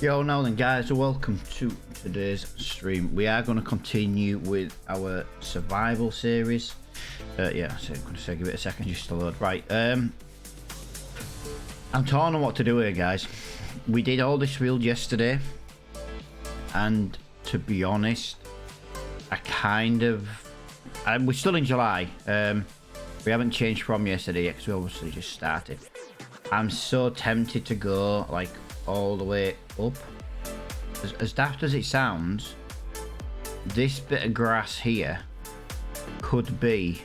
Yo, now then guys, welcome to today's stream. We are going to continue with our survival series. Yeah, so I'm going to give it a second just to load. Right, I'm torn on what to do here, guys. We did all this build yesterday, and to be honest, we're still in July. We haven't changed from yesterday because we obviously just started. I'm so tempted to go like all the way up. As daft as it sounds, this bit of grass here could be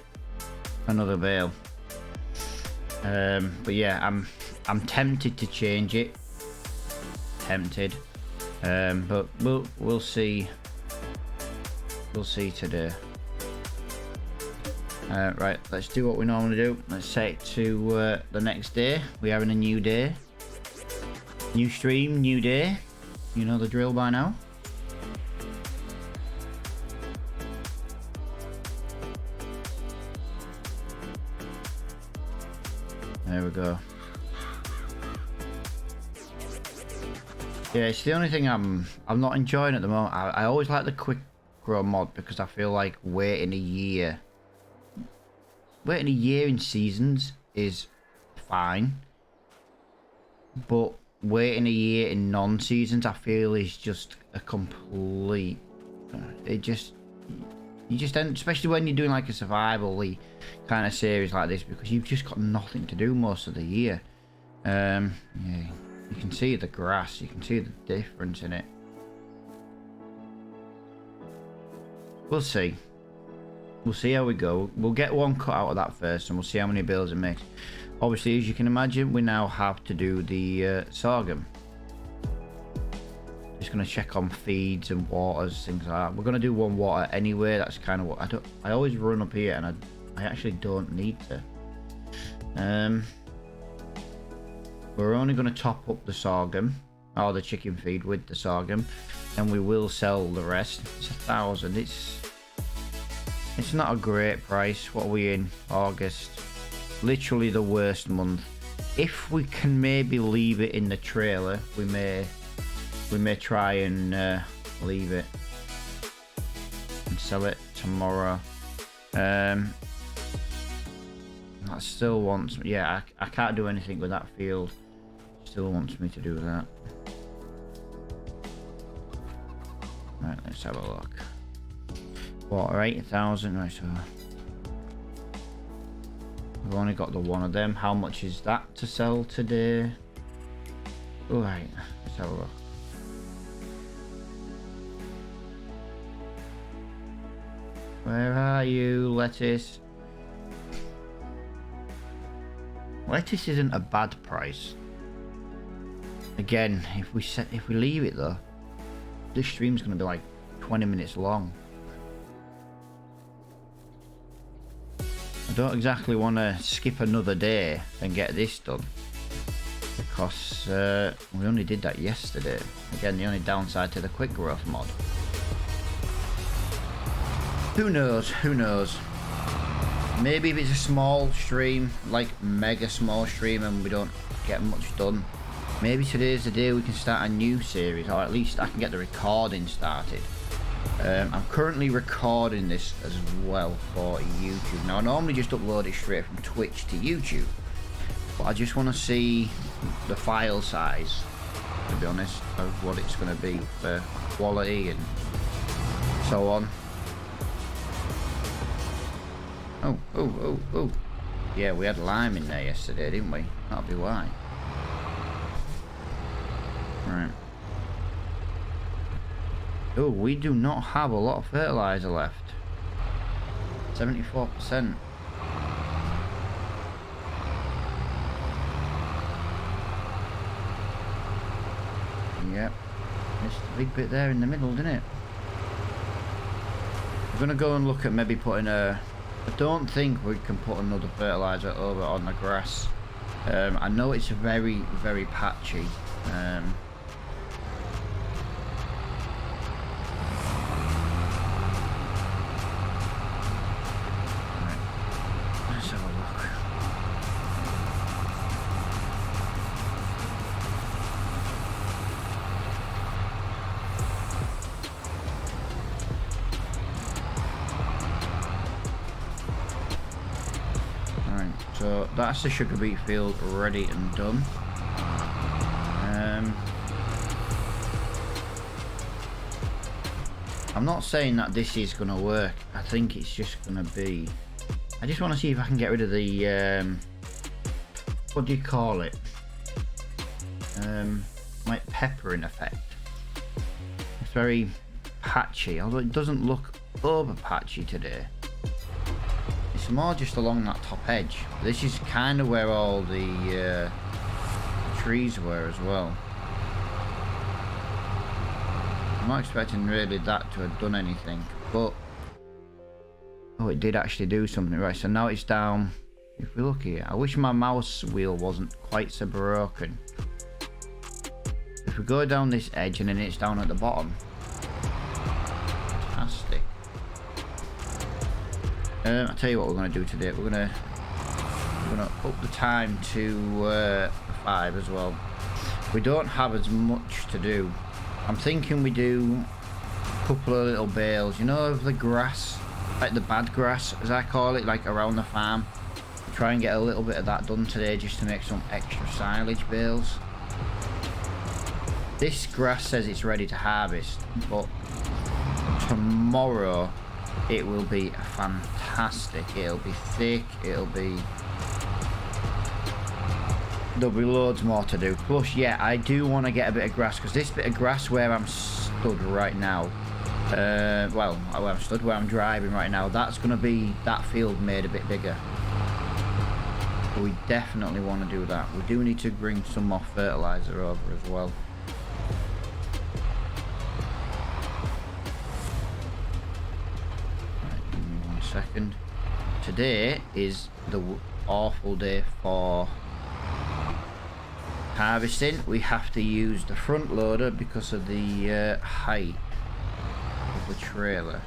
another vale. But yeah, I'm tempted to change it. Tempted. But we'll see. We'll see today. Right, let's do what we normally do. Let's set it to the next day. We're having a new day. New stream, new day. You know the drill by now. There we go. Yeah, it's the only thing I'm not enjoying at the moment. I always like the quick grow mod because I feel like waiting a year in seasons is fine, but waiting a year in non-seasons I feel is just a complete you just end, especially when you're doing like a survival-y kind of series like this, because you've just got nothing to do most of the year. Yeah, you can see the grass, you can see the difference in it. We'll see how we go. We'll get one cut out of that first, and we'll see how many builds it makes. Obviously, as you can imagine, we now have to do the sorghum. Just going to check on feeds and waters, things like that. We're going to do one water anyway. That's kind of what I always run up here, and I actually don't need to. We're only going to top up the sorghum, or the chicken feed with the sorghum, and we will sell the rest. It's 1,000. It's not a great price. What are we in? August. Literally the worst month. If we can maybe leave it in the trailer, we may try and leave it and sell it tomorrow. That still wants, yeah, I can't do anything with that field. Still wants me to do that. Right, let's have a look. Water 8,000, right, so we've only got the one of them. How much is that to sell today? Alright, let's have a look. Where are you, lettuce? Lettuce isn't a bad price. Again, if we leave it though, this stream's gonna be like 20 minutes long. I don't exactly want to skip another day and get this done, because we only did that yesterday. Again, the only downside to the quick growth mod. Who knows? Who knows? Maybe if it's a small stream, like mega small stream, and we don't get much done, maybe today's the day we can start a new series, or at least I can get the recording started. I'm currently recording this as well for YouTube. Now I normally just upload it straight from Twitch to YouTube, but I just want to see the file size, to be honest, of what it's going to be for quality and so on. Oh. Yeah, we had lime in there yesterday, didn't we? That'll be why. Right. Oh, we do not have a lot of fertilizer left. 74%. Yep. It's a big bit there in the middle, didn't it? We're going to go and look at maybe putting a... I don't think we can put another fertilizer over on the grass. I know it's very, very patchy. Let's have a look. So that's the sugar beet field ready and done. I'm not saying that this is going to work. I think it's just going to be... I just want to see if I can get rid of the... what do you call it? Like peppering effect. It's very patchy, although it doesn't look over patchy today. It's more just along that top edge. This is kind of where all the trees were as well. I'm not expecting really that to have done anything, but oh, it did actually do something. Right, so now it's down. If we look here, I wish my mouse wheel wasn't quite so broken. If we go down this edge and then it's down at the bottom. Fantastic. I'll tell you what we're going to do today. We're going to up the time to 5 as well. We don't have as much to do. I'm thinking we do a couple of little bales, you know, of the grass, like the bad grass as I call it, like around the farm. Try and get a little bit of that done today just to make some extra silage bales. This grass says it's ready to harvest, but tomorrow it will be fantastic. It'll be thick, there'll be loads more to do. Plus, yeah, I do want to get a bit of grass, because this bit of grass where I'm stood right now, well, where I'm driving right now, that's going to be that field made a bit bigger. But we definitely want to do that. We do need to bring some more fertilizer over as well. Right, give me 1 second. Today is the awful day for harvesting. We have to use the front loader because of the height of the trailer.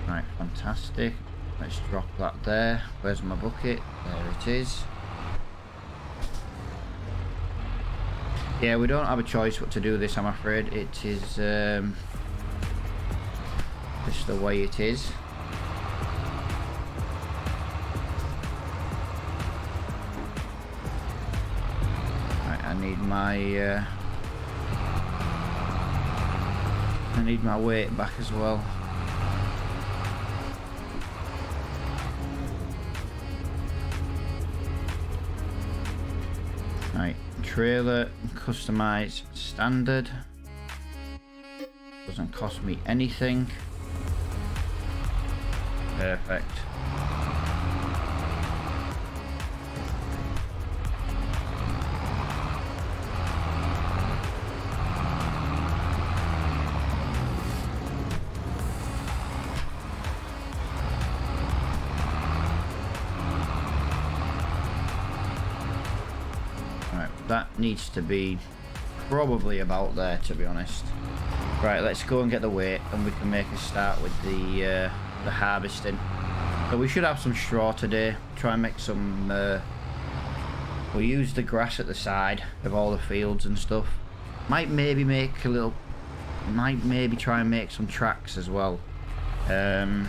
Right, fantastic. Let's drop that there. Where's my bucket? There it is. Yeah, we don't have a choice what to do this, I'm afraid. It is just the way it is. I need my weight back as well. Right, trailer customize standard. Doesn't cost me anything. Perfect. That needs to be probably about there, to be honest. Right, let's go and get the weight, and we can make a start with the harvesting. So we should have some straw today. Try and make some. We'll use the grass at the side of all the fields and stuff. Might maybe make a little. Might maybe try and make some tracks as well. Right,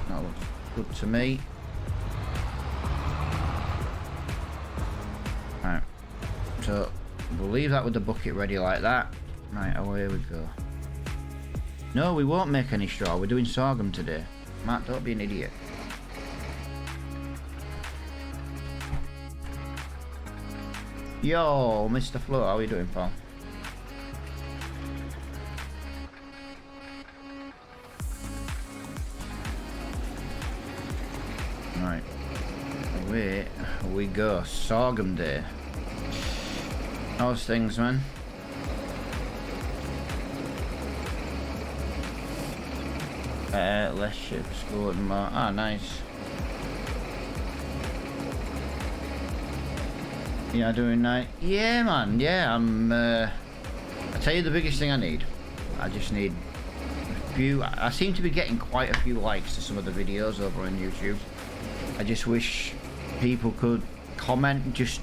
that looks good to me. Right, so we'll leave that with the bucket ready like that. Right, away we go. No, we won't make any straw. We're doing sorghum today. Matt, don't be an idiot. Yo, Mr. Flo, how are you doing, pal? Right, away we go. Sorghum day. How's things, man? Less ships going more. Ah, nice. Yeah, doing night. Yeah, man. Yeah, I'm. I tell you, the biggest thing I need. I just need a few. I seem to be getting quite a few likes to some of the videos over on YouTube. I just wish people could comment, just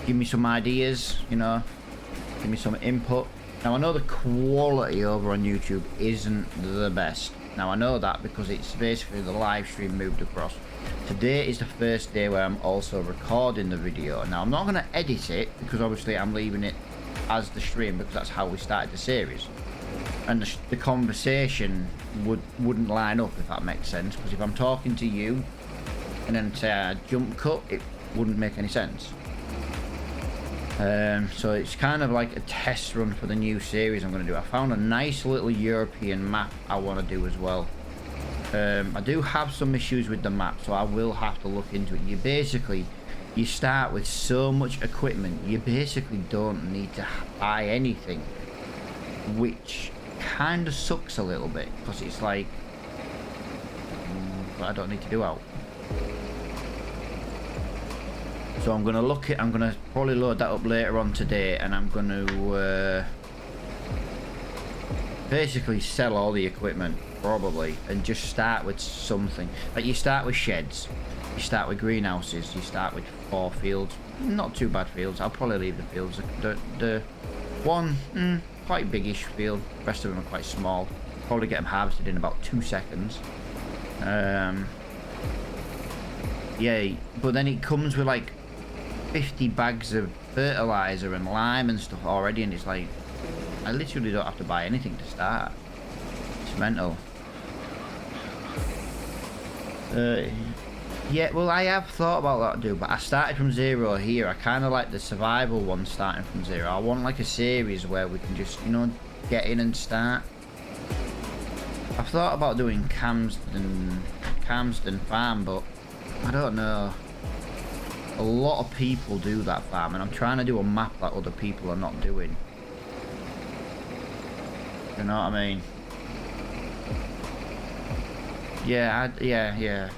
give me some ideas, you know, give me some input. Now I know the quality over on YouTube isn't the best, Now I know that because it's basically the live stream moved across. Today is the first day where I'm also recording the video. Now I'm not going to edit it because obviously I'm leaving it as the stream because that's how we started the series. And the conversation wouldn't line up, if that makes sense, because if I'm talking to you and then say a jump cut, it wouldn't make any sense. So it's kind of like a test run for the new series I'm going to do. I found a nice little European map I want to do as well. I do have some issues with the map, so I will have to look into it. You start with so much equipment, you basically don't need to buy anything, which kind of sucks a little bit, because it's like, but I don't need to do out. So I'm going to probably load that up later on today, and I'm going to basically sell all the equipment, probably, and just start with something. Like, you start with sheds, you start with greenhouses, you start with 4 fields, not too bad fields. I'll probably leave the fields. The one, quite biggish field, the rest of them are quite small. Probably get them harvested in about 2 seconds. Yeah, but then it comes with like 50 bags of fertilizer and lime and stuff already, and it's like, I literally don't have to buy anything to start. It's mental. Yeah, well, I have thought about that, dude, but I started from 0 here. I kind of like the survival one starting from 0. I want like a series where we can just, you know, get in and start. I've thought about doing Camsden Farm, but I don't know. A lot of people do that farm, and I'm trying to do a map that other people are not doing. You know what I mean? Yeah, yeah.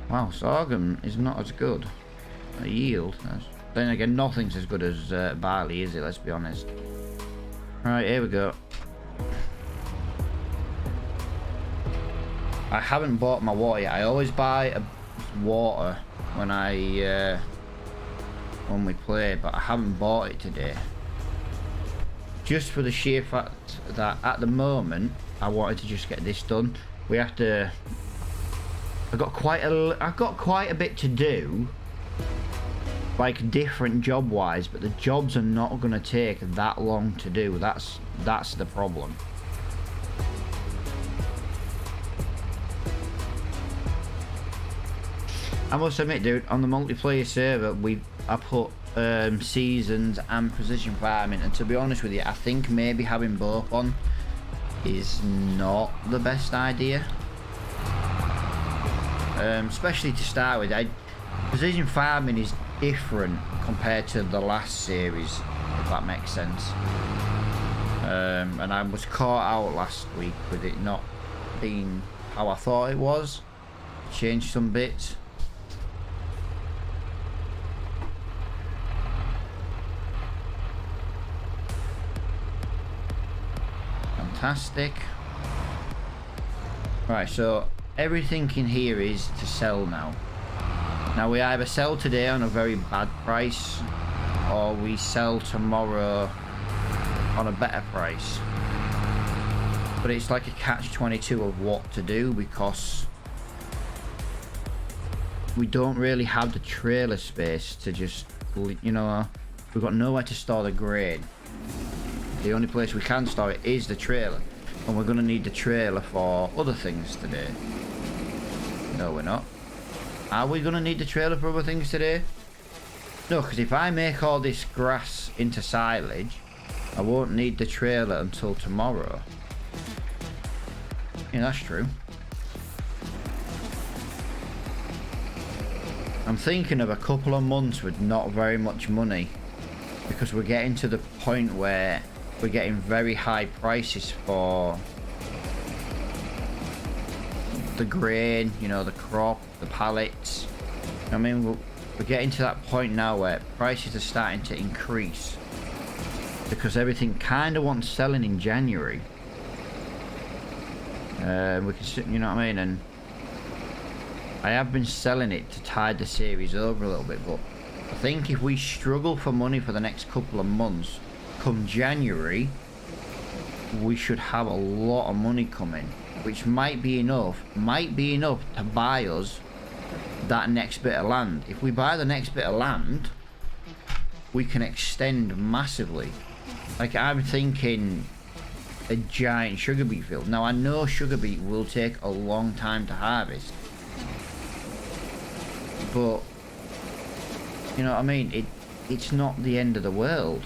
Wow, sorghum is not as good a yield. Then again, nothing's as good as barley, is it? Let's be honest. Right, here we go. I haven't bought my water yet. I always buy a water when we play, but I haven't bought it today. Just for the sheer fact that at the moment I wanted to just get this done. We have to. I've got quite a bit to do, like different job wise, but the jobs are not going to take that long to do. That's the problem. I must admit, dude, on the multiplayer server, I put seasons and precision farming, and to be honest with you, I think maybe having both on is not the best idea. Especially to start with. Precision farming is different compared to the last series, if that makes sense. And I was caught out last week with it not being how I thought it was. Changed some bits. Fantastic. Right, so everything in here is to sell now. Now we either sell today on a very bad price, or we sell tomorrow on a better price. But it's like a catch-22 of what to do, because we don't really have the trailer space to just, you know, we've got nowhere to store the grain. The only place we can store it is the trailer, and we're going to need the trailer for other things today. No, we're not. Are we going to need the trailer for other things today? No, because if I make all this grass into silage, I won't need the trailer until tomorrow. Yeah, that's true. I'm thinking of a couple of months with not very much money, because we're getting to the point where we're getting very high prices for the grain, you know, the crop, the pallets. I mean, we're getting to that point now where prices are starting to increase, because everything kind of wants selling in January. We can, you know what I mean? And I have been selling it to tide the series over a little bit, but I think if we struggle for money for the next couple of months, come January, we should have a lot of money coming, which might be enough to buy us that next bit of land. If we buy the next bit of land, we can extend massively. Like, I'm thinking a giant sugar beet field. Now, I know sugar beet will take a long time to harvest, but you know what I mean, it's not the end of the world.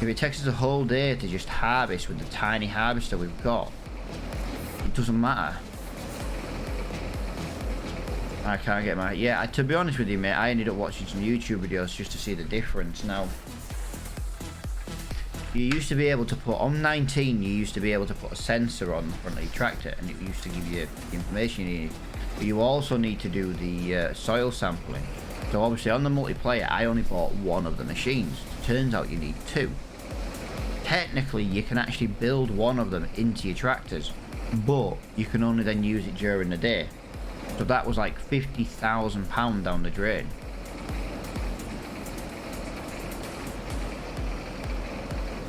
If it takes us a whole day to just harvest with the tiny harvester we've got, it doesn't matter. I can't get my... Yeah, to be honest with you, mate, I ended up watching some YouTube videos just to see the difference. Now, you used to be able to put... On 19, you used to be able to put a sensor on the front of your tractor, and it used to give you the information you need. But you also need to do the soil sampling. So obviously on the multiplayer, I only bought one of the machines. Turns out you need two. Technically, you can actually build one of them into your tractors, but you can only then use it during the day. So that was like £50,000 down the drain.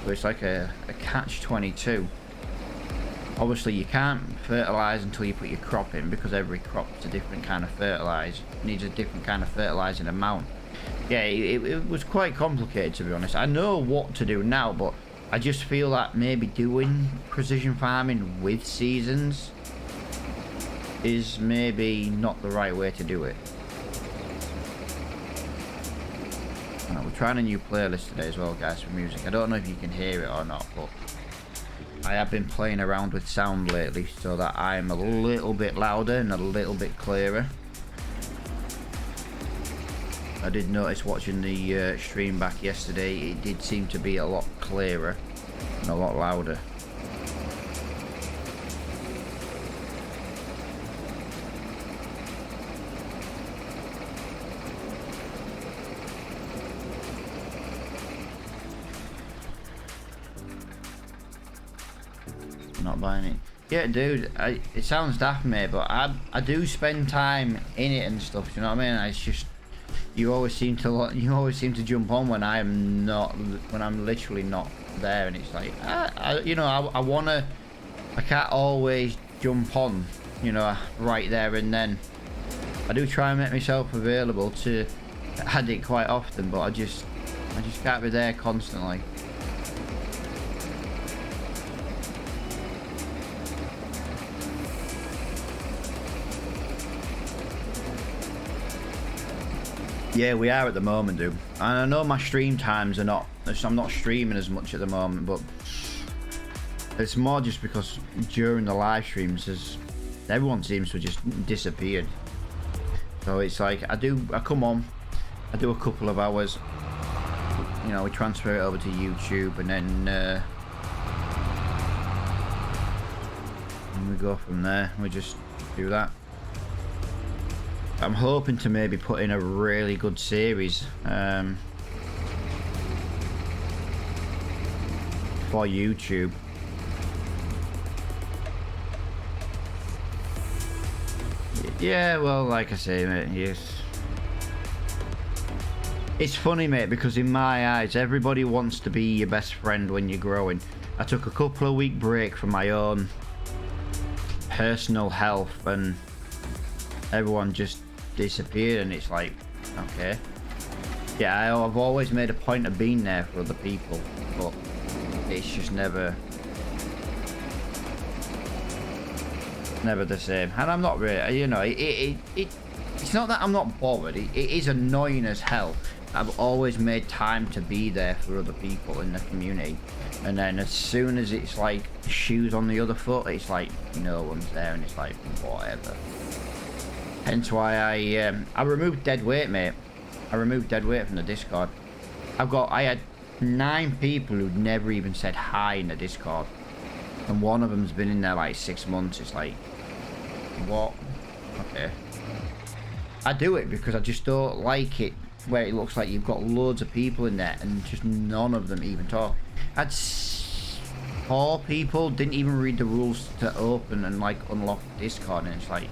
So it's like a catch-22. Obviously, you can't fertilise until you put your crop in, because every crop's a different kind of fertilise. Needs a different kind of fertilising amount. Yeah, it was quite complicated, to be honest. I know what to do now, but I just feel that maybe doing precision farming with seasons is maybe not the right way to do it. Right, we're trying a new playlist today as well, guys, for music. I don't know if you can hear it or not, but I have been playing around with sound lately so that I'm a little bit louder and a little bit clearer. I did notice watching the stream back yesterday, it did seem to be a lot clearer and a lot louder. Not buying it. Yeah, dude, it sounds daft, mate, but I do spend time in it and stuff, you know what I mean? It's just... You always seem to jump on when I'm literally not there, and it's like you know, I can't always jump on, you know, right there and then. I do try and make myself available to add it quite often, but I just can't be there constantly. Yeah, we are at the moment, dude. And I know my stream times are not... I'm not streaming as much at the moment, but it's more just because during the live streams, everyone seems to have just disappeared. So it's like, I come on, I do a couple of hours, you know, we transfer it over to YouTube, and then we go from there. We just do that. I'm hoping to maybe put in a really good series for YouTube. Yeah, well, like I say, mate, yes. It's funny, mate, because in my eyes, everybody wants to be your best friend when you're growing. I took a couple of week break from my own personal health, and everyone just disappeared, and it's like, okay. Yeah, I've always made a point of being there for other people, but it's just never the same. And I'm not really, you know, it's not that I'm not bothered. It is annoying as hell. I've always made time to be there for other people in the community, and then as soon as it's like shoes on the other foot, it's like no one's there, and it's like whatever. Hence why I removed dead weight, mate. I removed dead weight from the Discord. I had 9 people who'd never even said hi in the Discord, and one of them's been in there like 6 months. It's like, what? Okay. I do it because I just don't like it where it looks like you've got loads of people in there and just none of them even talk. I had 4 people didn't even read the rules to open and like unlock Discord, and it's like,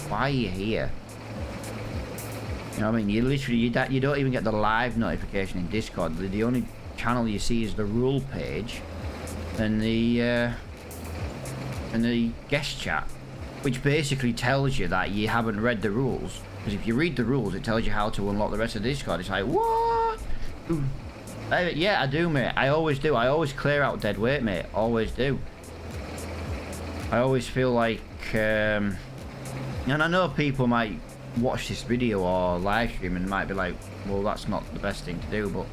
why are you here? You know what I mean? You literally, you don't even get the live notification in Discord. The only channel you see is the rule page and the guest chat, which basically tells you that you haven't read the rules. Because if you read the rules, it tells you how to unlock the rest of the Discord. It's like, what? Yeah, I do, mate. I always do. I always clear out dead weight, mate. Always do. I always feel like, and I know people might watch this video or live stream and might be like, well, that's not the best thing to do, but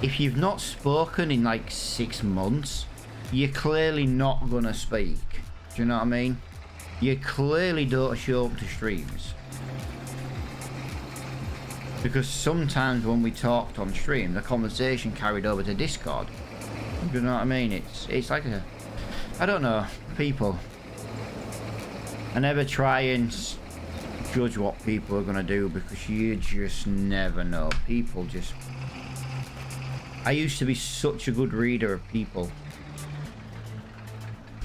if you've not spoken in like 6 months, you're clearly not gonna speak. Do you know what I mean? You clearly don't show up to streams. Because sometimes when we talked on stream, the conversation carried over to Discord. Do you know what I mean? It's like a... I don't know. People. I never try and judge what people are going to do because you just never know. People just... I used to be such a good reader of people.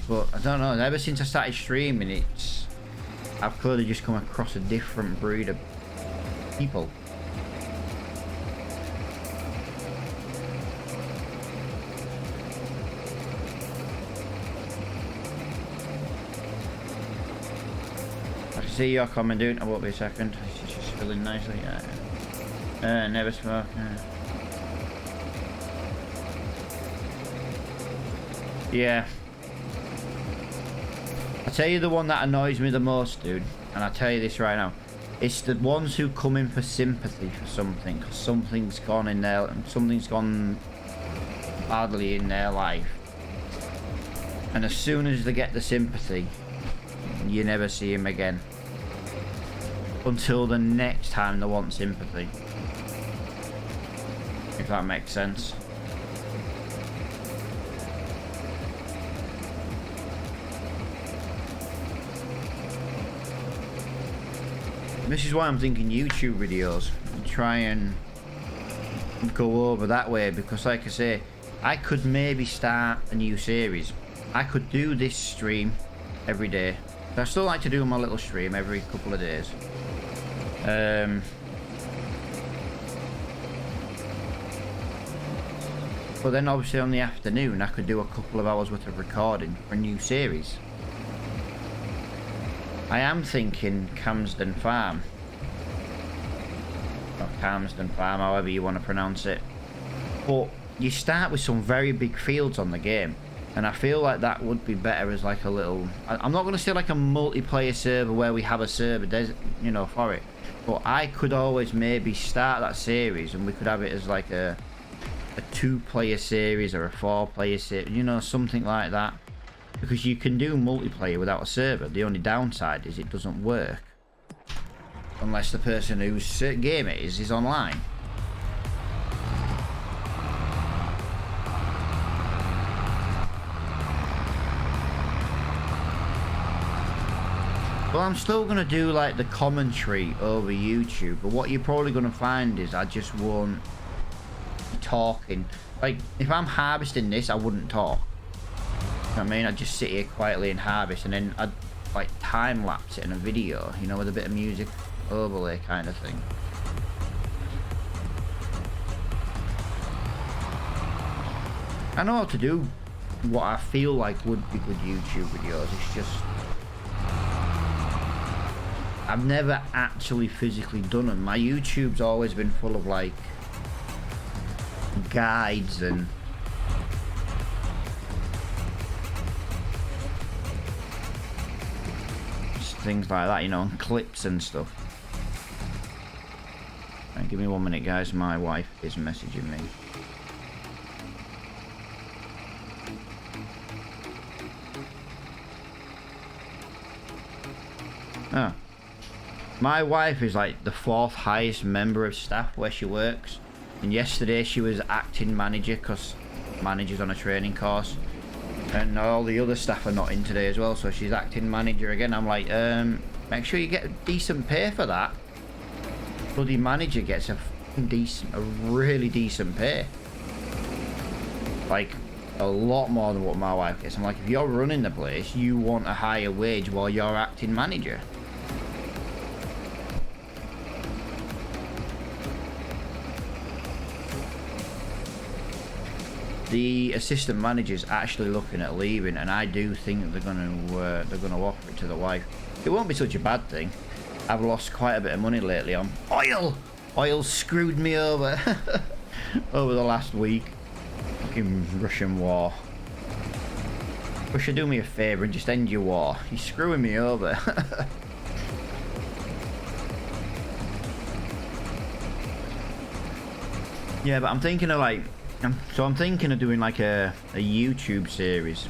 But I don't know. Ever since I started streaming, I've clearly just come across a different breed of people. See your comment, dude. I won't be a second. It's just filling nicely. Never smoke. Yeah. I tell you the one that annoys me the most, dude, and I tell you this right now. It's the ones who come in for sympathy for something, because something's gone in there, and something's gone badly in their life. And as soon as they get the sympathy, you never see him again. Until the next time they want sympathy. If that makes sense. This is why I'm thinking YouTube videos. Try and go over that way, because like I say, I could maybe start a new series. I could do this stream every day. I still like to do my little stream every couple of days. But then obviously on the afternoon I could do a couple of hours worth of recording for a new series. I am thinking Camsden Farm. Or Camsden Farm, however you want to pronounce it. But you start with some very big fields on the game. And I feel like that would be better as like a little... I'm not going to say like a multiplayer server where we have a server, you know, for it. But I could always maybe start that series and we could have it as like a 2-player series or a 4-player series, you know, something like that. Because you can do multiplayer without a server. The only downside is it doesn't work. Unless the person whose game it is online. Well, I'm still going to do like the commentary over YouTube, but what you're probably going to find is I just won't be talking. Like, if I'm harvesting this, I wouldn't talk. You know what I mean? I'd just sit here quietly and harvest, and then I'd like time lapse it in a video, you know, with a bit of music overlay kind of thing. I know how to do what I feel like would be good YouTube videos. It's just I've never actually physically done them. My YouTube's always been full of like guides and just things like that, you know, and clips and stuff. Right, give me 1 minute, guys. My wife is messaging me. Oh. My wife is like the 4th highest member of staff where she works, and yesterday she was acting manager because manager's on a training course, and all the other staff are not in today as well, so she's acting manager again. I'm like, make sure you get decent pay for that. Bloody manager gets a really decent pay, like a lot more than what my wife gets. I'm like, if you're running the place, you want a higher wage while you're acting manager. the assistant manager's actually looking at leaving, and I do think they're gonna offer it to the wife. It won't be such a bad thing. I've lost quite a bit of money lately on oil. Oil screwed me over over the last week. Fucking Russian war. Russia, do me a favour and just end your war. You're screwing me over. Yeah, but I'm thinking of like, I'm thinking of doing like a YouTube series.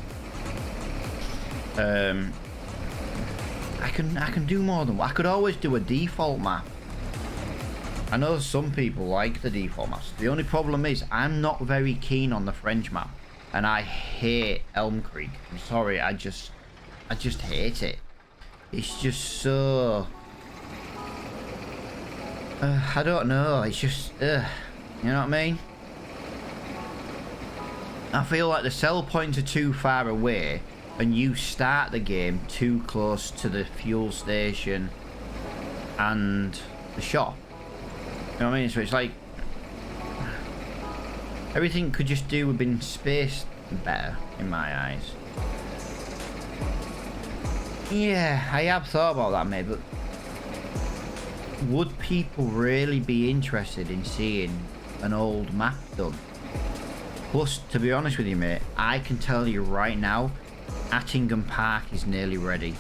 I can do more than I could always do a default map. I know some people like the default maps. The only problem is I'm not very keen on the French map, and I hate Elm Creek. I'm sorry, I just hate it. It's just so I don't know. It's just you know what I mean? I feel like the sell points are too far away, and you start the game too close to the fuel station and the shop. You know what I mean? So it's like everything could just do have been spaced better in my eyes. Yeah, I have thought about that, mate, but would people really be interested in seeing an old map done? Plus, to be honest with you, mate, I can tell you right now, Attingham Park is nearly ready.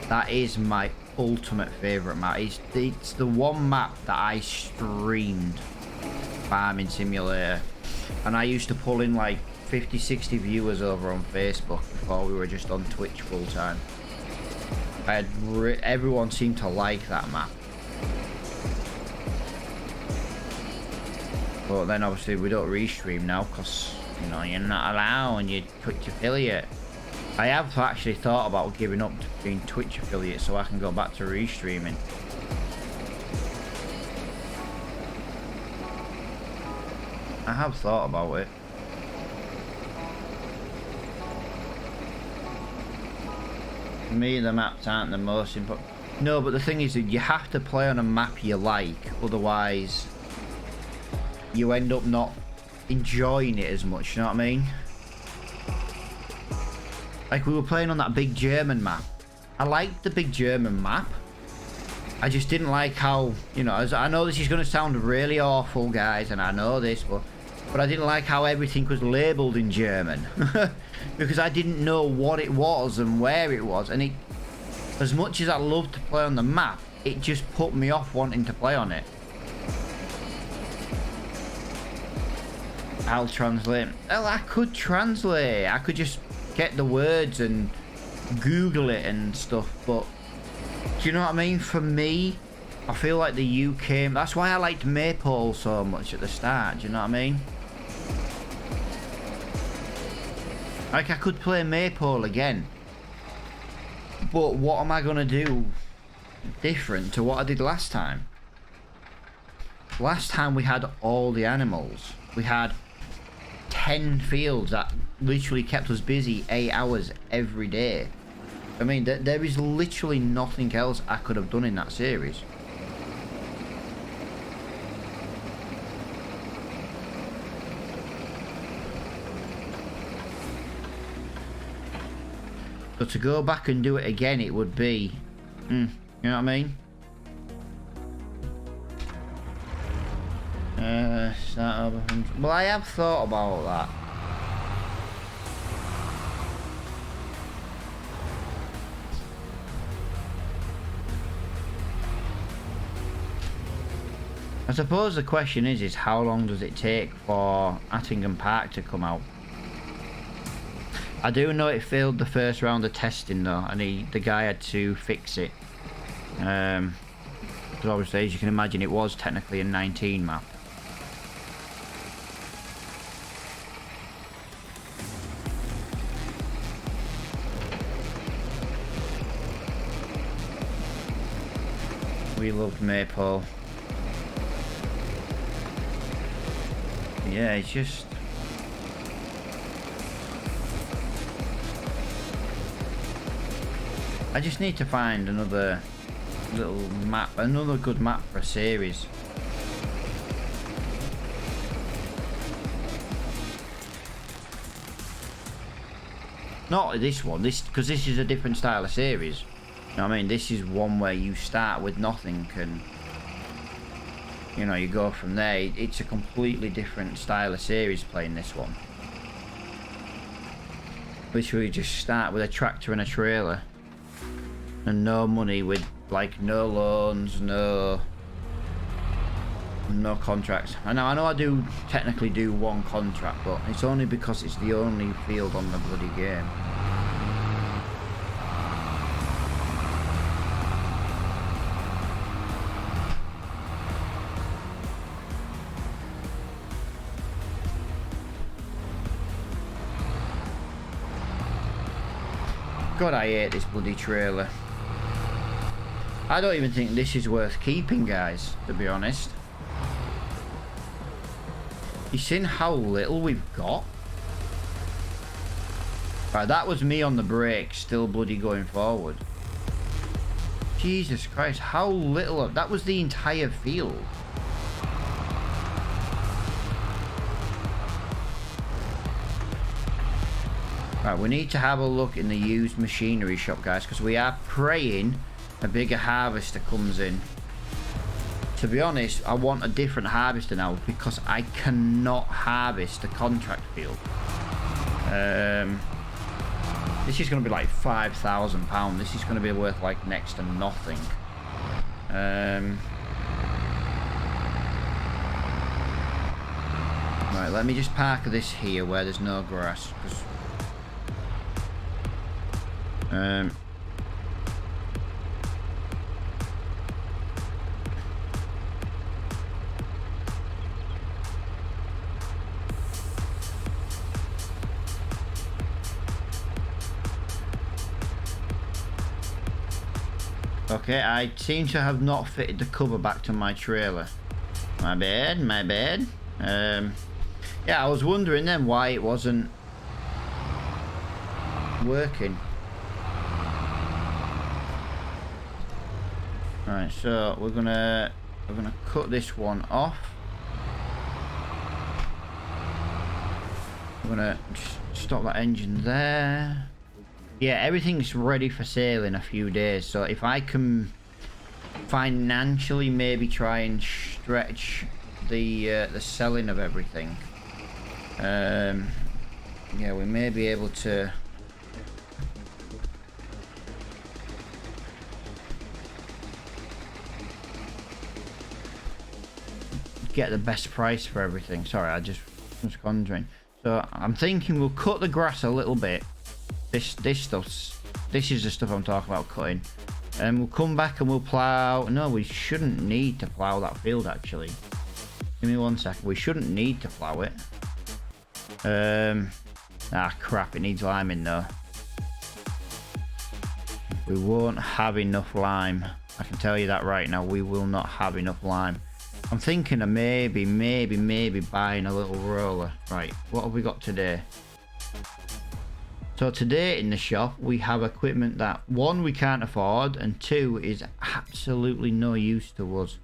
That is my ultimate favourite map. It's the one map that I streamed Farming Simulator, and I used to pull in like 50-60 viewers over on Facebook before we were just on Twitch full time. Everyone seemed to like that map. But then obviously we don't restream now because, you know, you're not allowed and you're Twitch affiliate. I have actually thought about giving up to being Twitch affiliate so I can go back to restreaming. I have thought about it. For me, the maps aren't the most important. No, but the thing is that you have to play on a map you like, otherwise you end up not enjoying it as much, you know what I mean? Like we were playing on that big German map. I liked the big German map. I just didn't like how, you know, I know this is going to sound really awful, guys, and I know this, but I didn't like how everything was labelled in German. Because I didn't know what it was and where it was, and it, as much as I loved to play on the map, it just put me off wanting to play on it. I'll translate. Well, I could translate. I could just get the words and Google it and stuff, but do you know what I mean? For me, I feel like the UK, that's why I liked Maypole so much at the start, do you know what I mean? Like I could play Maypole again, but what am I gonna do different to what I did last time? Last time we had all the animals. We had 10 fields that literally kept us busy 8 hours every day. I mean, there is literally nothing else I could have done in that series. So to go back and do it again, it would be, you know what I mean? Start over 100. Well, I have thought about that. I suppose the question is how long does it take for Attingham Park to come out? I do know it failed the first round of testing though, and the guy had to fix it. Because obviously, as you can imagine, it was technically a 19 map. We loved Maypole. Yeah, it's just... I just need to find another little map, another good map for a series. Not this one, because this is a different style of series. You know what I mean? This is one where you start with nothing and, you know, you go from there. It's a completely different style of series playing this one. Literally just start with a tractor and a trailer. And no money, with like no loans, no contracts. I know I do technically do one contract, but it's only because it's the only field on the bloody game. God, I hate this bloody trailer. I don't even think this is worth keeping, guys, to be honest. You seen how little we've got? Right, that was me on the brake, still bloody going forward. Jesus Christ, how little of that was the entire field. Right, we need to have a look in the used machinery shop, guys, because we are praying a bigger harvester comes in. To be honest, I want a different harvester now because I cannot harvest the contract field. This is going to be like £5,000. This is going to be worth like next to nothing. Right, let me just park this here where there's no grass. Okay, I seem to have not fitted the cover back to my trailer. My bad, my bad. Yeah, I was wondering then why it wasn't working. Alright, so we're gonna cut this one off. We're gonna just stop that engine there. Yeah, everything's ready for sale in a few days, so if I can financially maybe try and stretch the selling of everything, yeah, we may be able to get the best price for everything. Sorry, I just was conjuring. So I'm thinking we'll cut the grass a little bit. This is the stuff I'm talking about cutting. And we'll come back and we'll plow. No, we shouldn't need to plow that field actually. Give me 1 second. We shouldn't need to plow it. Ah crap, it needs liming though. We won't have enough lime. I can tell you that right now. We will not have enough lime. I'm thinking of maybe buying a little roller. Right, what have we got today? So today in the shop we have equipment that, one, we can't afford, and two, is absolutely no use to us.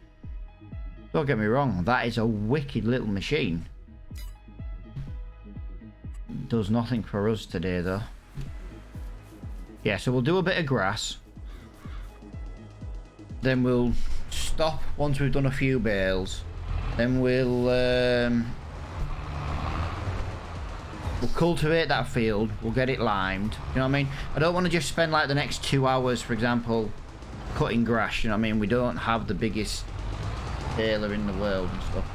Don't get me wrong, that is a wicked little machine. Does nothing for us today though. Yeah, so we'll do a bit of grass. Then we'll stop once we've done a few bales. Then we'll cultivate that field. We'll get it limed. You know what I mean? I don't want to just spend like the next 2 hours, for example, cutting grass. You know what I mean? We don't have the biggest tailor in the world and stuff.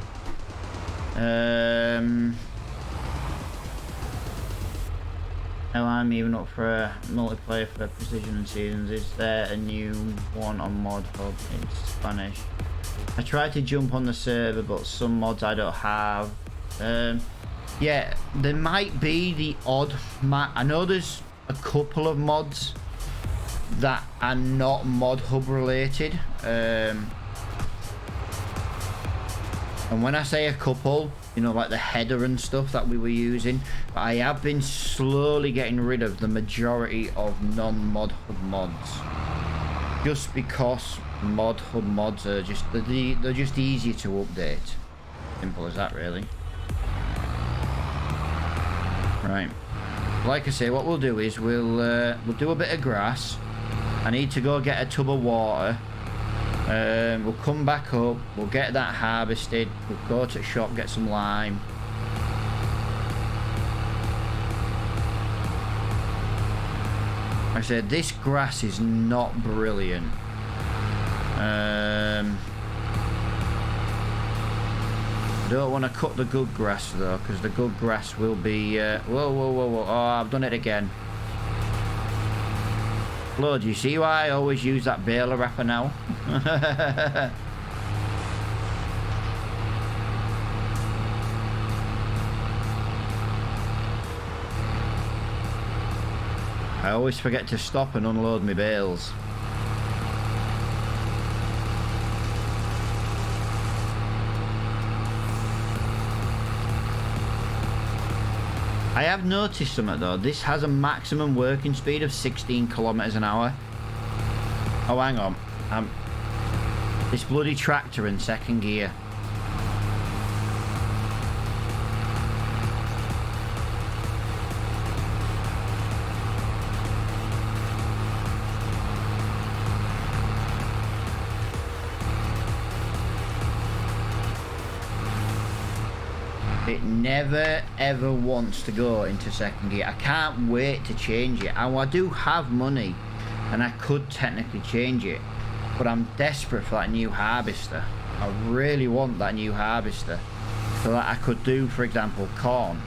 Now I'm even up for a multiplayer for Precision and Seasons. Is there a new one on Mod Hub in Spanish? I tried to jump on the server, but some mods I don't have. Yeah, there might be the odd I know there's a couple of mods that are not Mod Hub related. And when I say a couple, you know, like the header and stuff that we were using, but I have been slowly getting rid of the majority of non-Mod Hub mods. Just because Mod Hub mods are just, they're just easier to update. Simple as that, really. Right. Like I say, what we'll do is we'll do a bit of grass. I need to go get a tub of water. We'll come back up. We'll get that harvested. We'll go to the shop, get some lime. Like I said, this grass is not brilliant. I don't want to cut the good grass though, because the good grass will be whoa. Oh, I've done it again. Lord, you see why I always use that baler wrapper now? I always forget to stop and unload my bales. I have noticed something though. This has a maximum working speed of 16 kilometers an hour. Oh, hang on. This bloody tractor in second gear. It never ever wants to go into second gear. I can't wait to change it. I do have money and I could technically change it, but I'm desperate for that new harvester. I really want that new harvester so that I could do, for example, corn.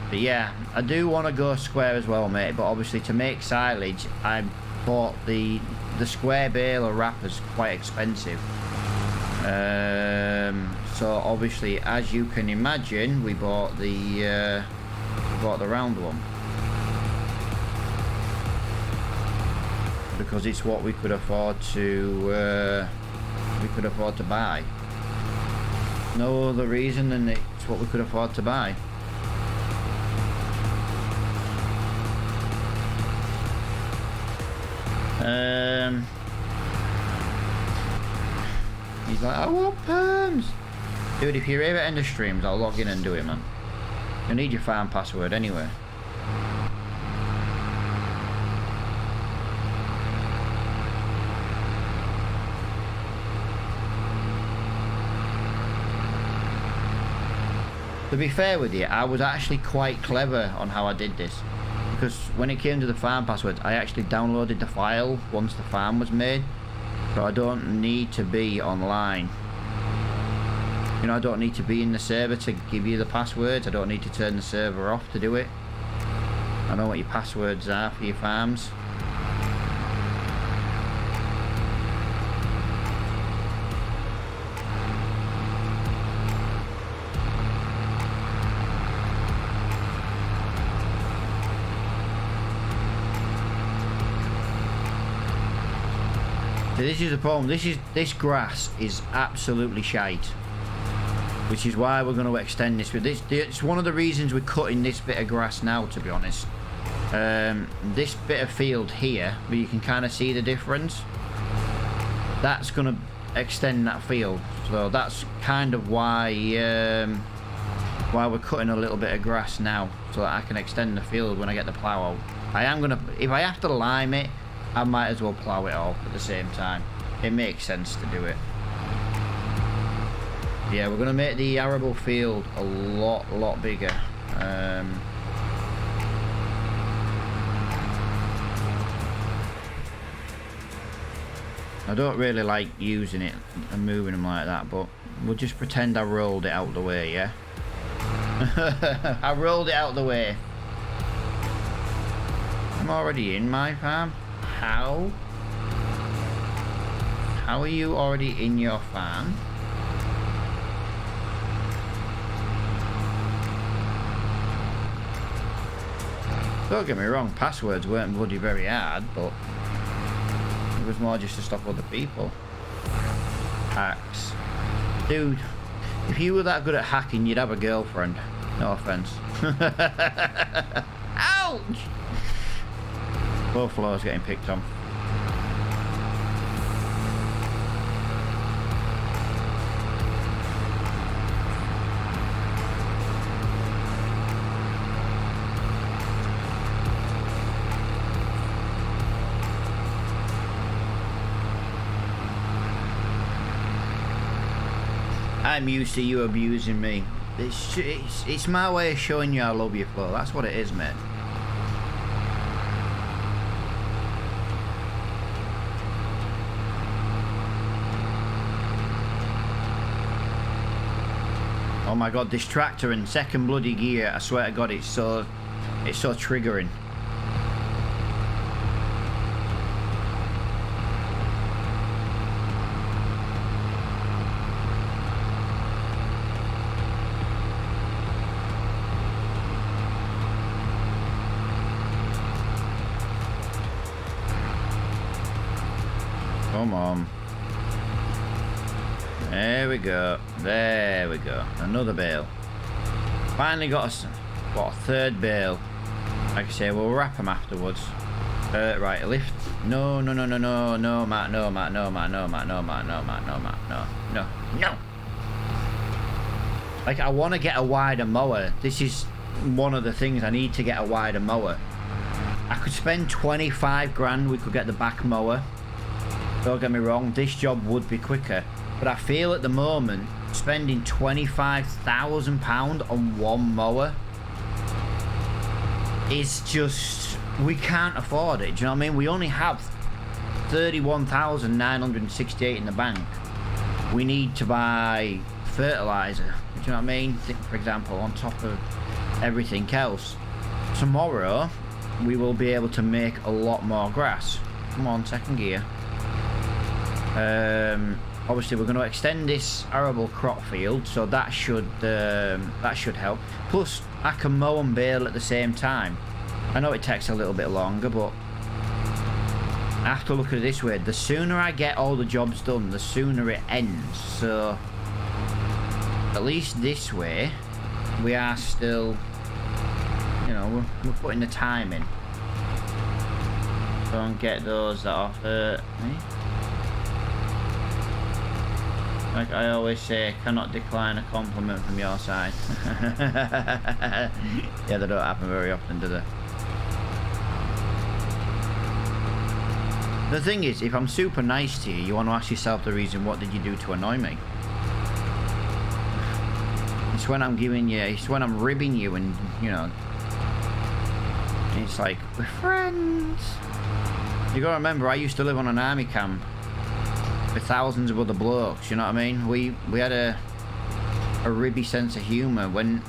But yeah, I do want to go square as well, mate, but obviously to make silage I bought the square baler wrappers quite expensive. So obviously, as you can imagine, we bought the round one because it's what we could afford to buy. No other reason than it's what we could afford to buy. He's like, I want perms. Dude, if you're here at end of streams, I'll log in and do it, man. You need your farm password anyway. To be fair with you, I was actually quite clever on how I did this. Because when it came to the farm passwords, I actually downloaded the file once the farm was made. So I don't need to be online. You know, I don't need to be in the server to give you the passwords. I don't need to turn the server off to do it. I know what your passwords are for your farms. So this is the problem. This grass is absolutely shite, which is why we're going to extend this. It's one of the reasons we're cutting this bit of grass now, to be honest. This bit of field here, where you can kind of see the difference, that's going to extend that field. So that's kind of why we're cutting a little bit of grass now, so that I can extend the field when I get the plough out. I am going to, if I have to lime it, I might as well plough it all at the same time. It makes sense to do it. Yeah, we're going to make the arable field a lot bigger. I don't really like using it and moving them like that, but we'll just pretend I rolled it out the way, yeah? I rolled it out the way. I'm already in my farm. How? How are you already in your farm? Don't get me wrong, passwords weren't bloody very hard, but it was more just to stop other people. Hacks. Dude, if you were that good at hacking, you'd have a girlfriend. No offense. Ouch! Both floors getting picked on. I'm used to you abusing me. It's my way of showing you I love you, Flo. That's what it is, mate. Oh my god, this tractor in second bloody gear, I swear to god, it's so triggering. Come on. There we go. There we go. Another bale. Finally got a third bale. Like I say, we'll wrap them afterwards. Right, lift. No, Matt, no, Matt, no, Matt, no, Matt, no, Matt, no, Matt, no, Matt, no. Like, I want to get a wider mower. This is one of the things I need to get a wider mower. I could spend 25 grand. We could get the back mower. Don't get me wrong, this job would be quicker, but I feel at the moment spending £25,000 on one mower is just, we can't afford it. Do you know what I mean? We only have 31,968 in the bank. We need to buy fertilizer. Do you know what I mean? For example, on top of everything else. Tomorrow we will be able to make a lot more grass. Come on, second gear. Obviously we're going to extend this arable crop field, so that should help. Plus I can mow and bale at the same time. I know it takes a little bit longer, but I have to look at it this way: the sooner I get all the jobs done, the sooner it ends. So at least this way we are still, you know, we're putting the time in. Don't get those that offer me. Like I always say, cannot decline a compliment from your side. Yeah, they don't happen very often, do they? The thing is, if I'm super nice to you, you want to ask yourself the reason, what did you do to annoy me? It's when I'm giving you, it's when I'm ribbing you and, you know, it's like, we're friends. You gotta remember, I used to live on an army camp with thousands of other blokes, you know what I mean? We had a ribby sense of humour. When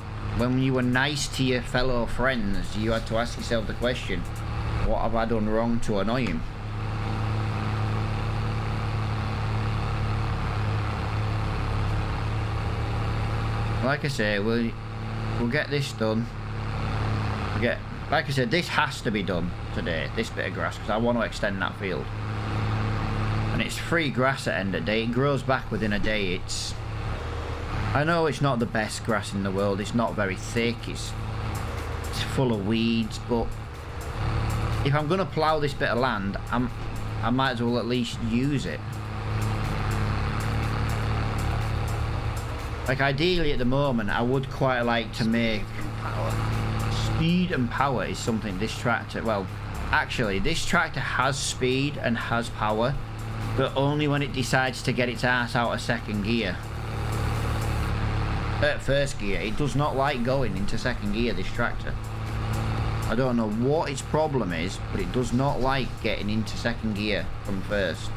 you were nice to your fellow friends, you had to ask yourself the question, what have I done wrong to annoy him? Like I say, we'll get this done. Like I said, this has to be done today, this bit of grass, because I want to extend that field. And it's free grass at the end of the day. It grows back within a day. I know it's not the best grass in the world. It's not very thick. It's full of weeds. But if I'm going to plough this bit of land, I might as well at least use it. Like ideally at the moment, I would quite like to make speed and power is something this tractor, well, actually this tractor has speed and has power, but only when it decides to get its ass out of second gear. At first gear, it does not like going into second gear, this tractor. I don't know what its problem is, but it does not like getting into second gear from first.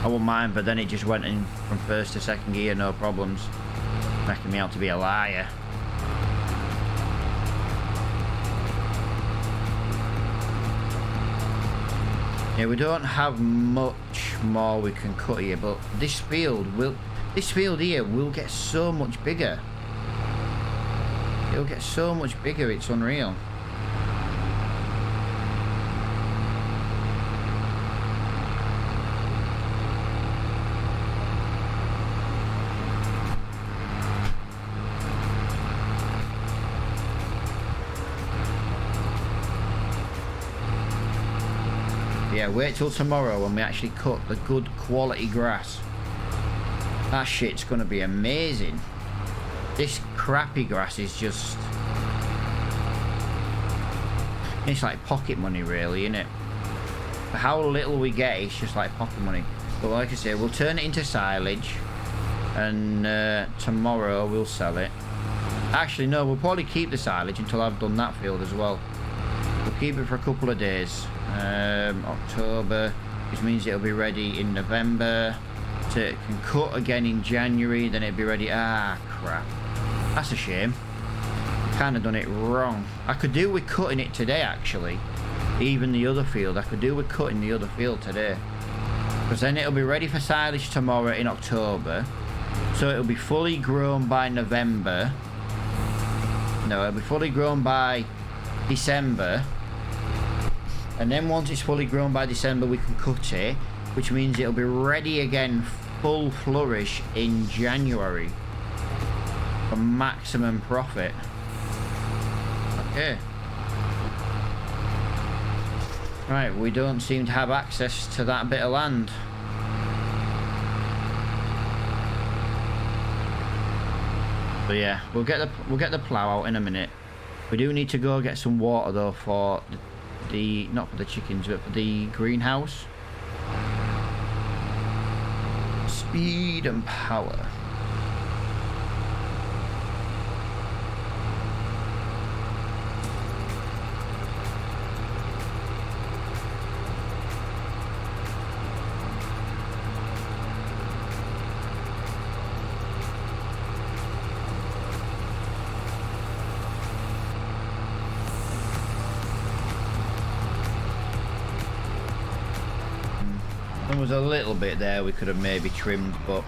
I wouldn't mind, but then it just went in from first to second gear, no problems. Making me out to be a liar. Yeah, we don't have much more we can cut here, but this field here will get so much bigger. It'll get so much bigger, it's unreal. Yeah, wait till tomorrow when we actually cut the good quality grass. That shit's gonna be amazing. This crappy grass is just... It's like pocket money really, isn't it? For how little we get, it's just like pocket money. But like I say, we'll turn it into silage. And tomorrow we'll sell it. Actually, no, we'll probably keep the silage until I've done that field as well. We'll keep it for a couple of days. October, which means it'll be ready in November. So it can cut again in January, then it'll be ready. Ah, crap. That's a shame. Kind of done it wrong. I could do with cutting it today, actually. Even the other field. I could do with cutting the other field today. Because then it'll be ready for silage tomorrow in October. So it'll be fully grown by November. No, it'll be fully grown by December. And then once it's fully grown by December, we can cut it. Which means it'll be ready again, full flourish in January. For maximum profit. Okay. Right, we don't seem to have access to that bit of land. But yeah, we'll get the plough out in a minute. We do need to go get some water though for the not for the chickens but for the greenhouse. Speed and power. There was a little bit there we could have maybe trimmed, but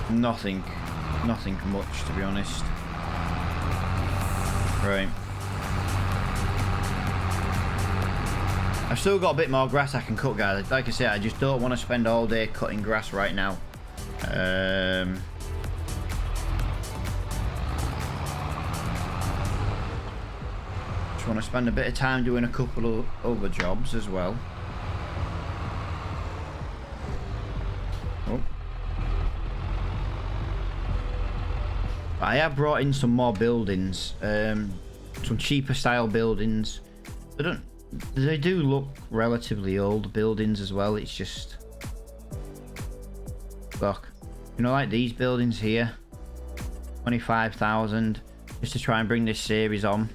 nothing much to be honest. Right. I've still got a bit more grass I can cut, guys. Like I said, I just don't want to spend all day cutting grass right now. Just want to spend a bit of time doing a couple of other jobs as well. Oh. I have brought in some more buildings, some cheaper style buildings. They do look relatively old buildings as well. It's just, look, you know, like these buildings here, 25,000, just to try and bring this series on.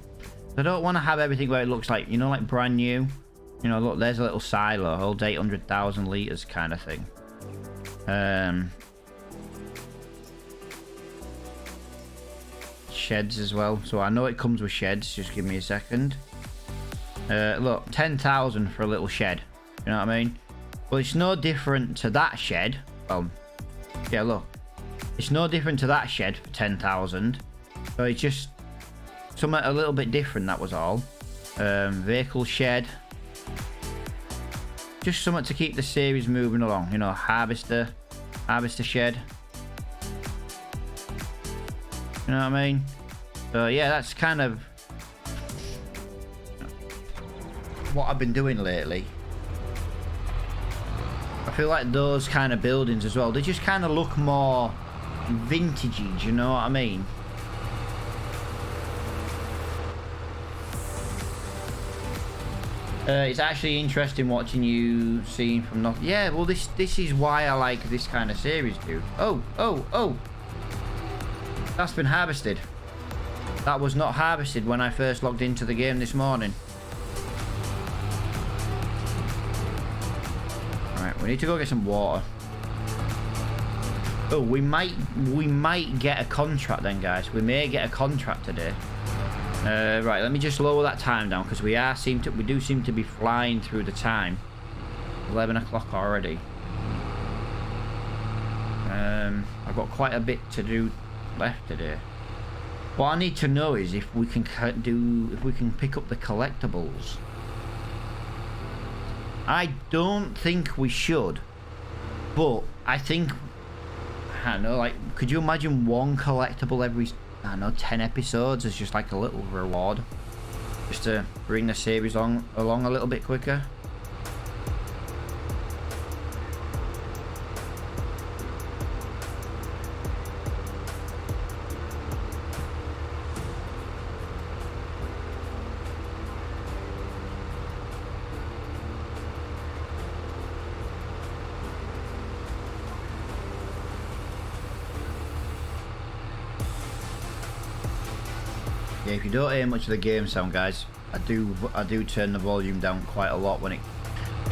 I don't want to have everything where it looks like, you know, like brand new. You know, look, there's a little silo, holds 800,000 litres kind of thing. Sheds as well. So I know it comes with sheds. Just give me a second. Look, 10,000 for a little shed. You know what I mean? Well, it's no different to that shed. Well, yeah, look. It's no different to that shed for 10,000. So it's just something a little bit different, that was all. Vehicle shed. Just something to keep the series moving along. You know, harvester shed. You know what I mean? So yeah, that's kind of what I've been doing lately. I feel like those kind of buildings as well, they just kind of look more vintagey, do you know what I mean? It's actually interesting watching you seeing from nothing. Yeah, well this is why I like this kind of series, dude. Oh. That's been harvested. That was not harvested when I first logged into the game this morning. Alright, we need to go get some water. Oh, we might get a contract then, guys. We may get a contract today. Right, let me just lower that time down because we do seem to be flying through the time. 11 o'clock already. I've got quite a bit to do left today. What I need to know is if we can pick up the collectibles. I don't think we should, but I think, I don't know, like, could you imagine one collectible every, I don't know, 10 episodes as just like a little reward? just to bring the series along a little bit quicker. Yeah, if you don't hear much of the game sound, guys, I do turn the volume down quite a lot when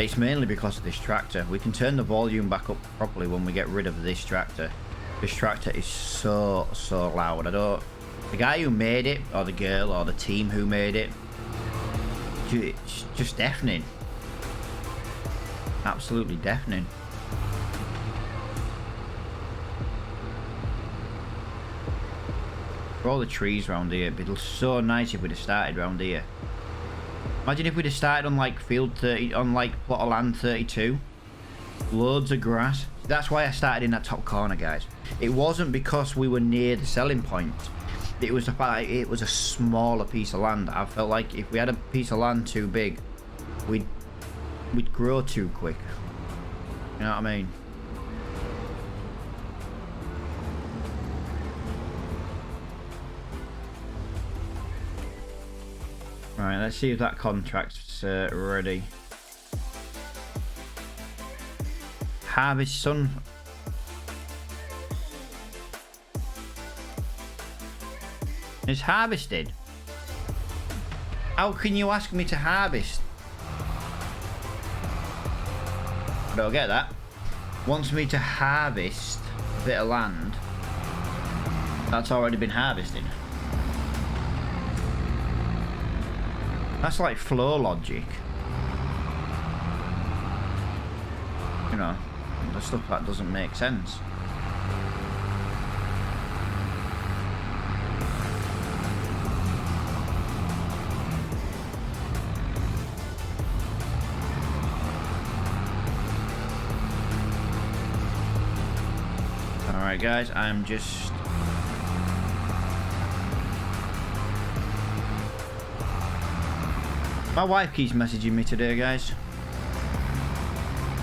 it's mainly because of this tractor. We can turn the volume back up properly when we get rid of this tractor. This tractor is so loud. The guy who made it, or the girl, or the team who made it, it's just deafening. Absolutely deafening. For all the trees around here, it'd be so nice if we'd have started around here. Imagine if we'd have started on like field 30, on like plot of land 32. Loads of grass. That's why I started in that top corner, guys. It wasn't because we were near the selling point. It was the fact it was a smaller piece of land. I felt like if we had a piece of land too big, we'd grow too quick. You know what I mean? Right, let's see if that contract's ready. Harvest sun. It's harvested. How can you ask me to harvest? I don't get that. Wants me to harvest a bit of land that's already been harvested. That's like flow logic. You know, the stuff that doesn't make sense. Alright guys, I'm just... My wife keeps messaging me today, guys.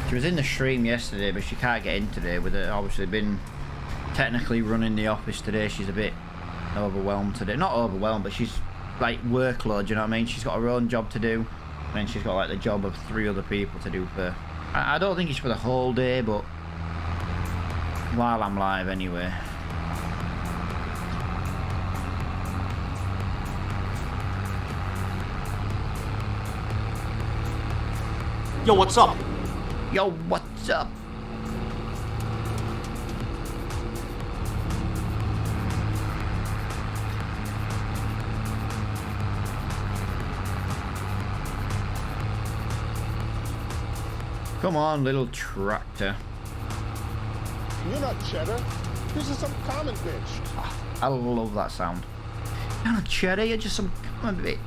She was in the stream yesterday, but she can't get in today with it obviously been technically running the office today. She's a bit overwhelmed today. Not overwhelmed, but she's like workload, you know what I mean? She's got her own job to do, and then she's got like the job of 3 other people to do for... I don't think it's for the whole day, but while I'm live anyway. Yo, what's up? Yo, what's up? Come on, little tractor. You're not Cheddar. This is some common bitch. I love that sound. You're not Cheddar, you're just some common bitch.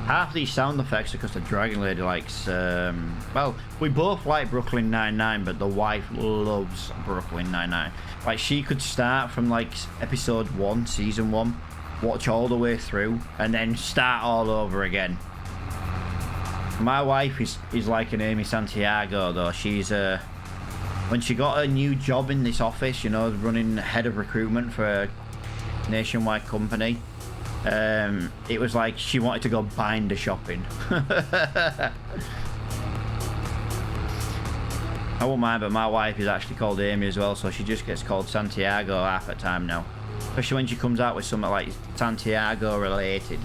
Half these sound effects are because the Dragon Lady likes, well, we both like Brooklyn Nine-Nine, but the wife loves Brooklyn Nine-Nine. Like, she could start from, like, episode 1, season 1, watch all the way through, and then start all over again. My wife is like an Amy Santiago, though. She's, when she got a new job in this office, you know, running head of recruitment for a nationwide company, it was like she wanted to go binder shopping. I won't mind, but my wife is actually called Amy as well, so she just gets called Santiago half the time now. Especially when she comes out with something like Santiago related.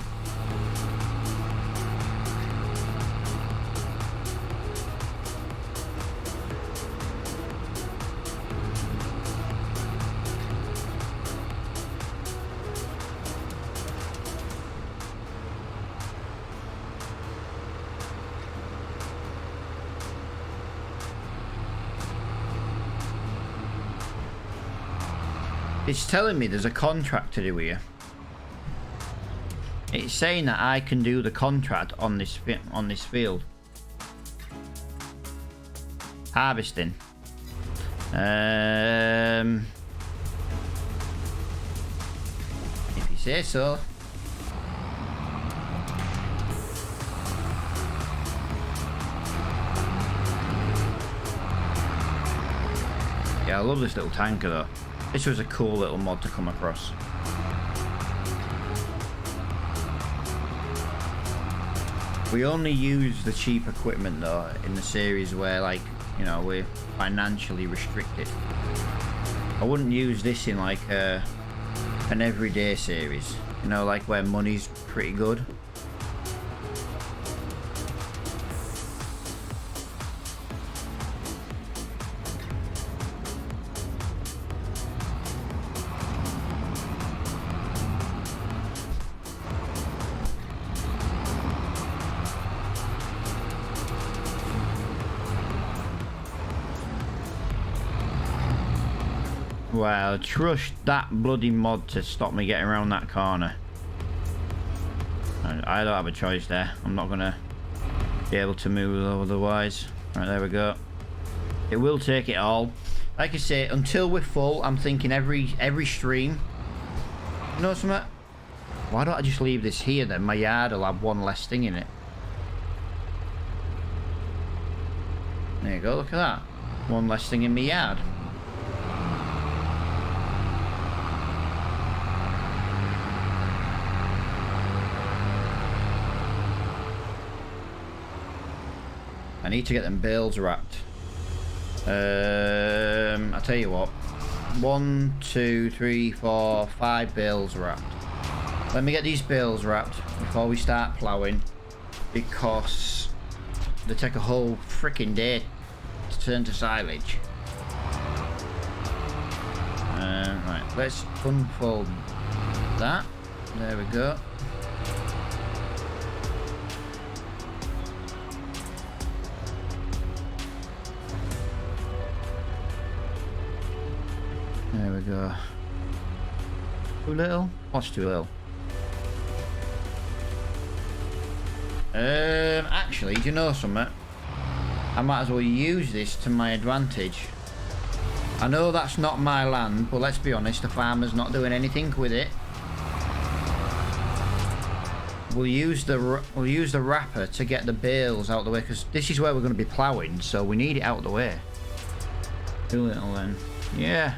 It's telling me there's a contract to do here. It's saying that I can do the contract on this field. Harvesting. If you say so. Yeah, I love this little tanker though. This was a cool little mod to come across. We only use the cheap equipment though in the series where, like, you know, we're financially restricted. I wouldn't use this in like an everyday series, you know, like where money's pretty good. Well, trust that bloody mod to stop me getting around that corner. I don't have a choice there. I'm not gonna be able to move otherwise. Right, there we go. It will take it all. Like I say, until we're full, I'm thinking every stream. You know something? Why don't I just leave this here then? My yard will have one less thing in it. There you go, look at that. One less thing in my yard. I need to get them bales wrapped. I'll tell you what. 1, 2, 3, 4, 5 bales wrapped. Let me get these bales wrapped before we start ploughing, because they take a whole freaking day to turn to silage. Right, let's unfold that. There we go. There we go. Too little? What's too little? Actually, do you know something? I might as well use this to my advantage. I know that's not my land, but let's be honest, the farmer's not doing anything with it. We'll use the wrapper to get the bales out of the way, because this is where we're going to be ploughing, so we need it out of the way. Too little then. Yeah.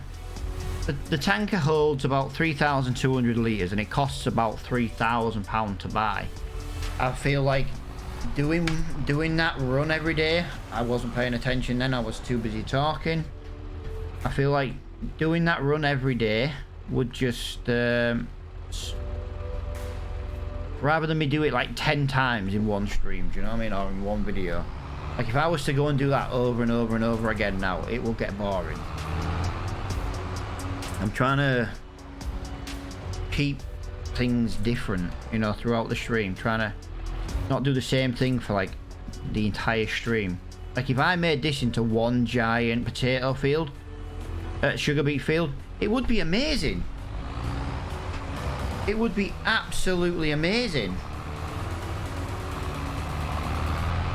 The tanker holds about 3,200 litres and it costs about £3,000 to buy. I feel like doing that run every day, I wasn't paying attention then, I was too busy talking. I feel like doing that run every day would just, rather than me do it like 10 times in one stream, do you know what I mean, or in one video. Like if I was to go and do that over and over and over again now, it will get boring. I'm trying to keep things different, you know, throughout the stream. Trying to not do the same thing for like the entire stream. Like if I made this into one giant potato field, sugar beet field, it would be amazing. It would be absolutely amazing.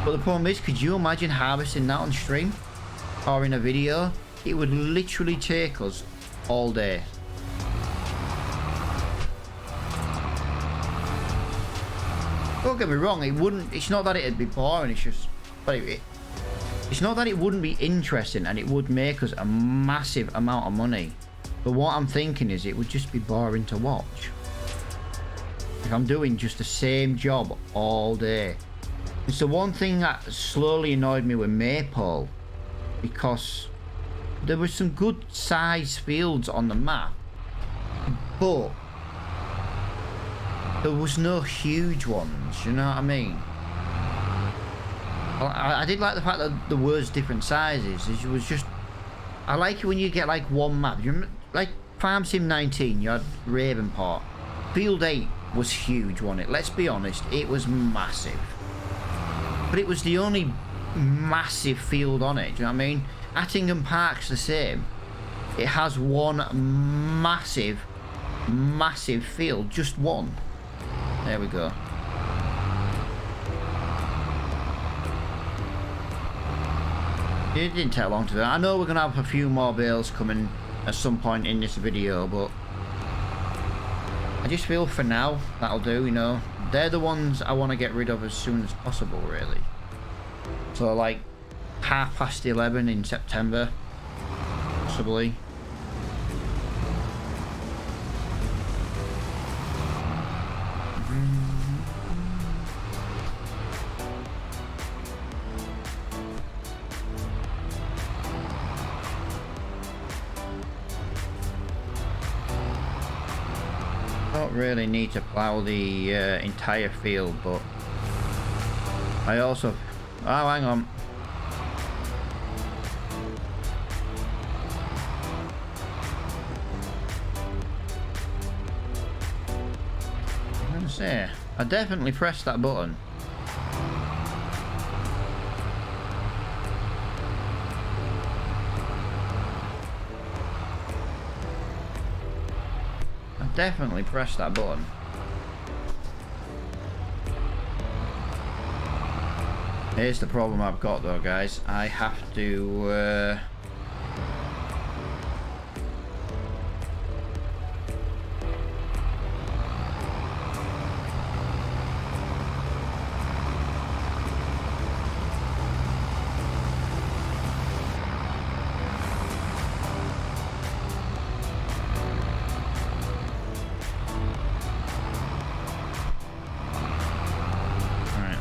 But the problem is, could you imagine harvesting that on stream or in a video? It would literally take us all day. Don't get me wrong, it wouldn't, it's not that it'd be boring, it's just, but it's not that it wouldn't be interesting, and it would make us a massive amount of money. But what I'm thinking is it would just be boring to watch. If I'm doing just the same job all day. It's the one thing that slowly annoyed me with Maypole, because there were some good size fields on the map, but there was no huge ones, you know what I mean? I did like the fact that there was different sizes. It was just, I like it when you get like one map. You remember, like Farm Sim 19, you had Ravenport. Field 8 was huge, wasn't it? Let's be honest, it was massive. But it was the only massive field on it, do you know what I mean? Attingham Park's the same. It has one massive field, just one. There we go. It didn't take long to do that. I know we're going to have a few more bales coming at some point in this video, but I just feel for now that'll do, you know. They're the ones I want to get rid of as soon as possible, really. So like 11:30 in September, possibly. Don't really need to plow the entire field, but I also... Oh, hang on. I'm gonna say, I definitely pressed that button. Definitely press that button. Here's the problem I've got though, guys. I have to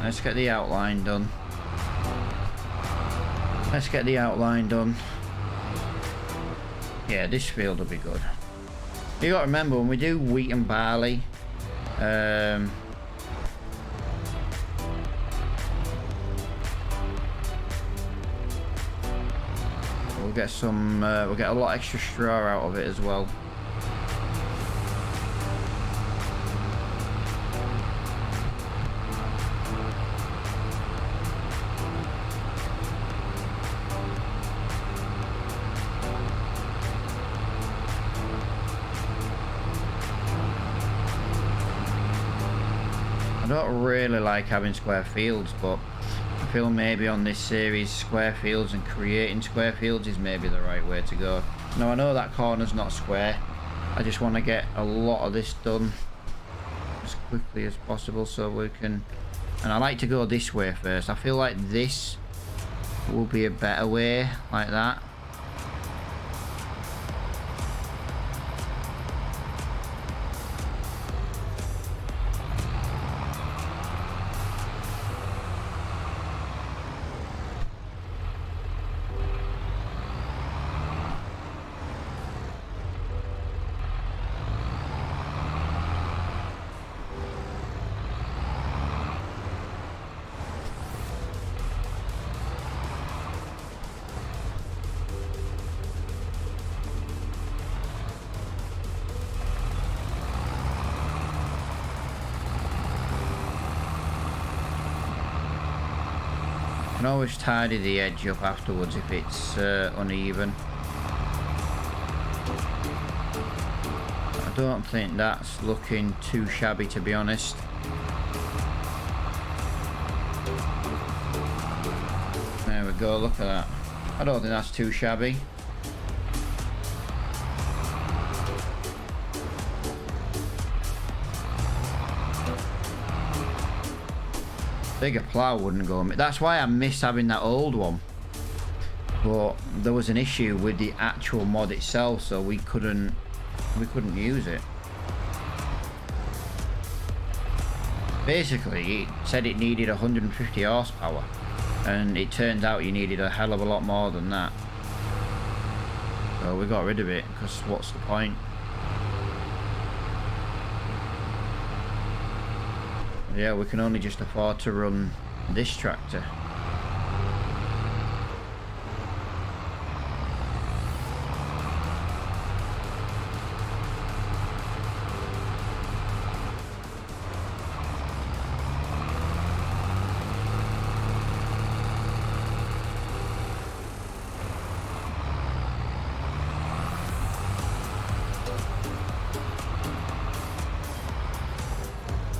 let's get the outline done. Let's get the outline done. Yeah, this field will be good. You got to remember, when we do wheat and barley, we'll get some. We'll get a lot extra straw out of it as well. I don't really like having square fields, but I feel maybe on this series square fields and creating square fields is maybe the right way to go. Now I know that corner's not square. I just want to get a lot of this done as quickly as possible so we can... And I like to go this way first. I feel like this will be a better way, like that. You can always tidy the edge up afterwards if it's uneven. I don't think that's looking too shabby, to be honest. There we go, look at that. I don't think that's too shabby. Bigger plough wouldn't go. That's why I miss having that old one. But there was an issue with the actual mod itself, so we couldn't use it. Basically, it said it needed 150 horsepower, and it turns out you needed a hell of a lot more than that. So we got rid of it, because what's the point? Yeah, we can only just afford to run this tractor.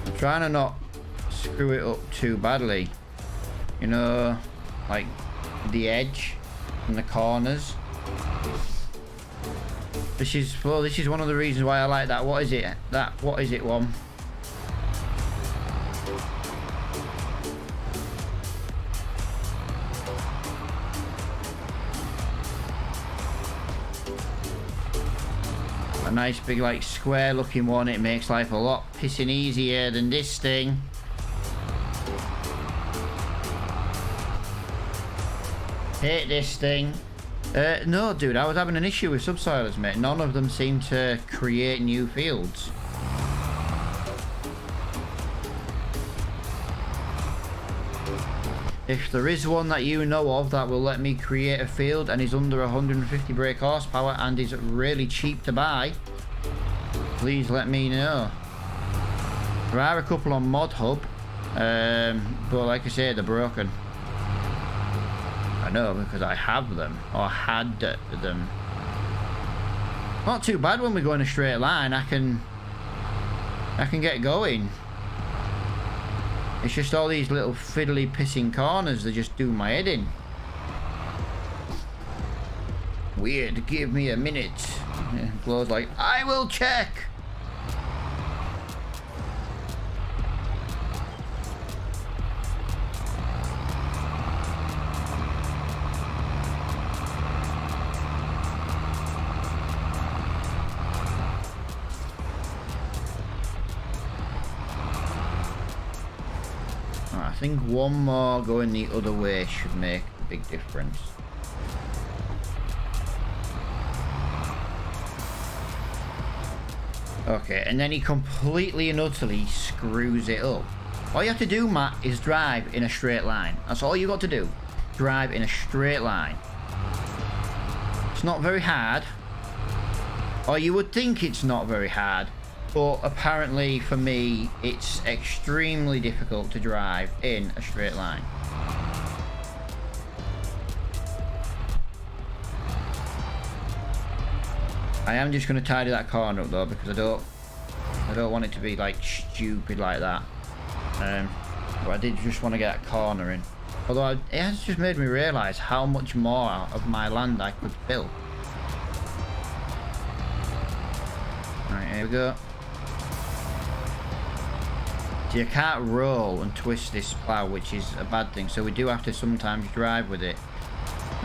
I'm trying to not screw it up too badly, you know, like the edge and the corners. This is one of the reasons why I like that. What is it one? A nice big like square looking one. It makes life a lot pissing easier than this thing. Hate this thing. No, dude, I was having an issue with subsoilers, mate. None of them seem to create new fields. If there is one that you know of that will let me create a field and is under 150 brake horsepower and is really cheap to buy, please let me know. There are a couple on Mod Hub, but like I say, they're broken. I know because I have them, or had them. Not too bad when we go in a straight line. I can get going. It's just all these little fiddly pissing corners that just do my head in. Weird, give me a minute. Glow's like, I will check. I think one more going the other way should make a big difference. Okay, and then he completely and utterly screws it up. All you have to do, Matt, is drive in a straight line. That's all you got to do. Drive in a straight line. It's not very hard. Or you would think it's not very hard. But apparently for me, it's extremely difficult to drive in a straight line. I am just going to tidy that corner up though, because I don't want it to be like stupid like that. But I did just want to get that corner in. Although it has just made me realise how much more of my land I could fill. Right, here we go. So you can't roll and twist this plough, which is a bad thing, so we do have to sometimes drive with it,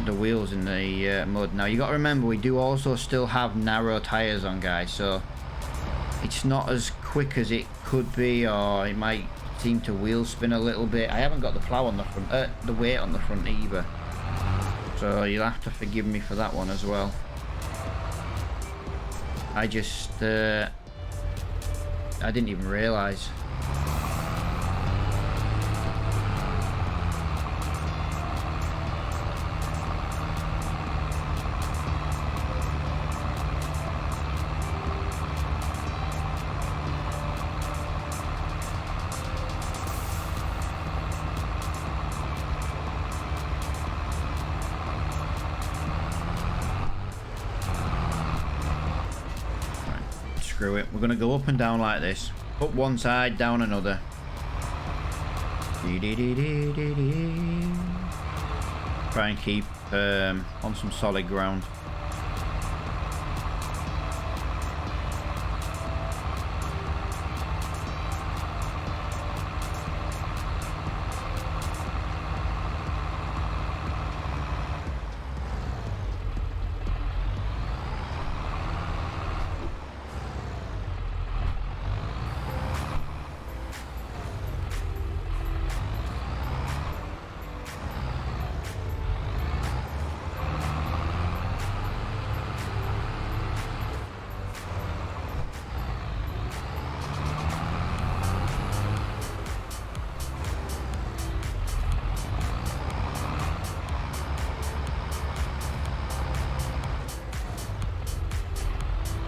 the wheels in the mud. Now you got to remember, we do also still have narrow tyres on, guys, so it's not as quick as it could be, or it might seem to wheel spin a little bit. I haven't got the plough on the front, the weight on the front either, so you'll have to forgive me for that one as well. I just I didn't even realise. Screw it, we're going to go up and down like this. Up one side, down another. Try and keep on some solid ground.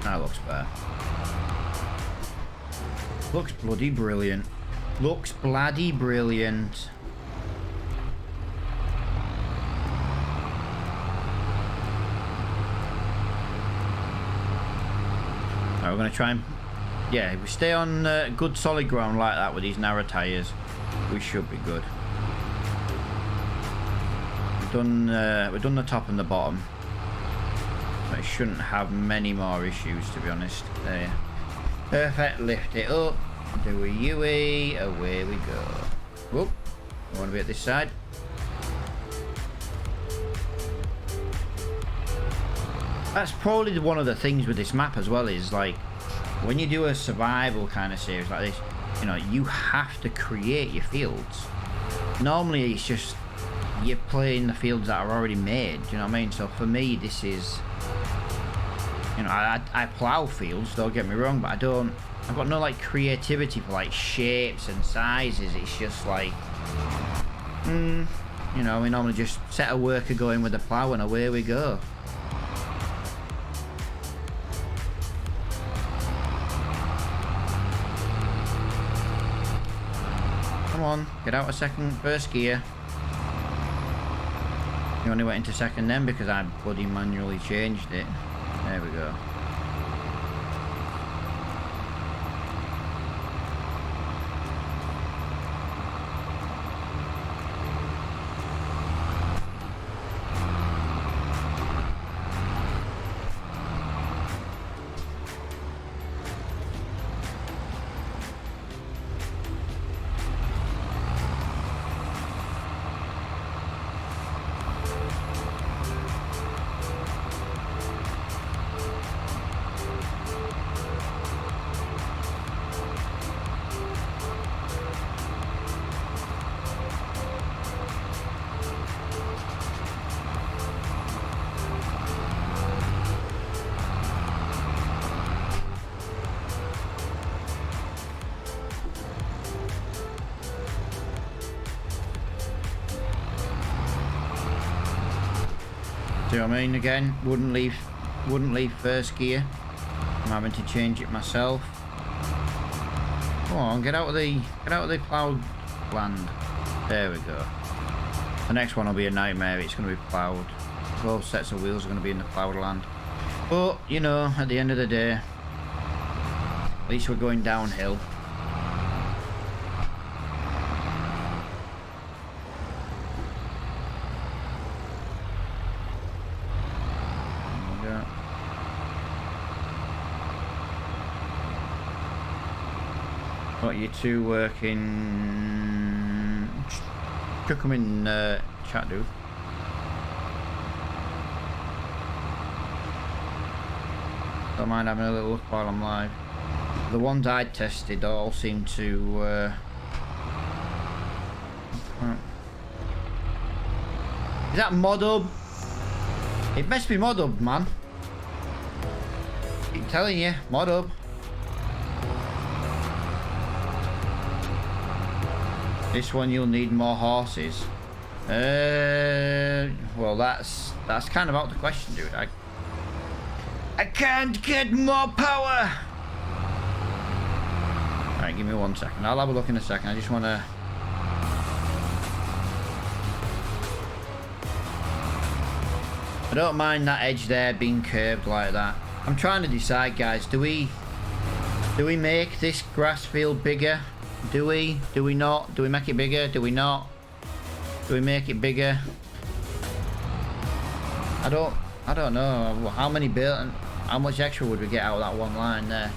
That looks better. Looks bloody brilliant. Looks bloody brilliant. Alright, we're going to try and... yeah, if we stay on good solid ground like that with these narrow tyres, we should be good. We've done the top and the bottom. I shouldn't have many more issues, to be honest. There. Perfect, lift it up, do a UE, away we go. Whoop, I want to be at this side. That's probably one of the things with this map as well, is like when you do a survival kind of series like this, you know, you have to create your fields. Normally it's just you're playing the fields that are already made, do you know what I mean? So for me, this is, you know, I plow fields, don't get me wrong, but I've got no like creativity for like shapes and sizes. It's just like, you know, we normally just set a worker going with the plow and away we go. Come on, get out of first gear. You only went into second then because I bloody manually changed it. There we go. Do you know what I mean? Again, wouldn't leave first gear. I'm having to change it myself. Come on, get out of the ploughed land. There we go. The next one will be a nightmare. It's going to be ploughed. Both sets of wheels are going to be in the ploughed land. But you know, at the end of the day, at least we're going downhill. Got you two working. Chuck them in chat, dude. Don't mind having a little look while I'm live. The ones I tested all seem to. Is that Modub? It must be Modub, man. Keep telling you, Modub. This one you'll need more horses. Well, that's kind of out the question, dude. I can't get more power. All right, give me 1 second. I'll have a look in a second. I just want to. I don't mind that edge there being curved like that. I'm trying to decide, guys. Do we make this grass field bigger? Do we? Do we not? Do we make it bigger? Do we not? Do we make it bigger? I don't know. How many built? How much extra would we get out of that one line there?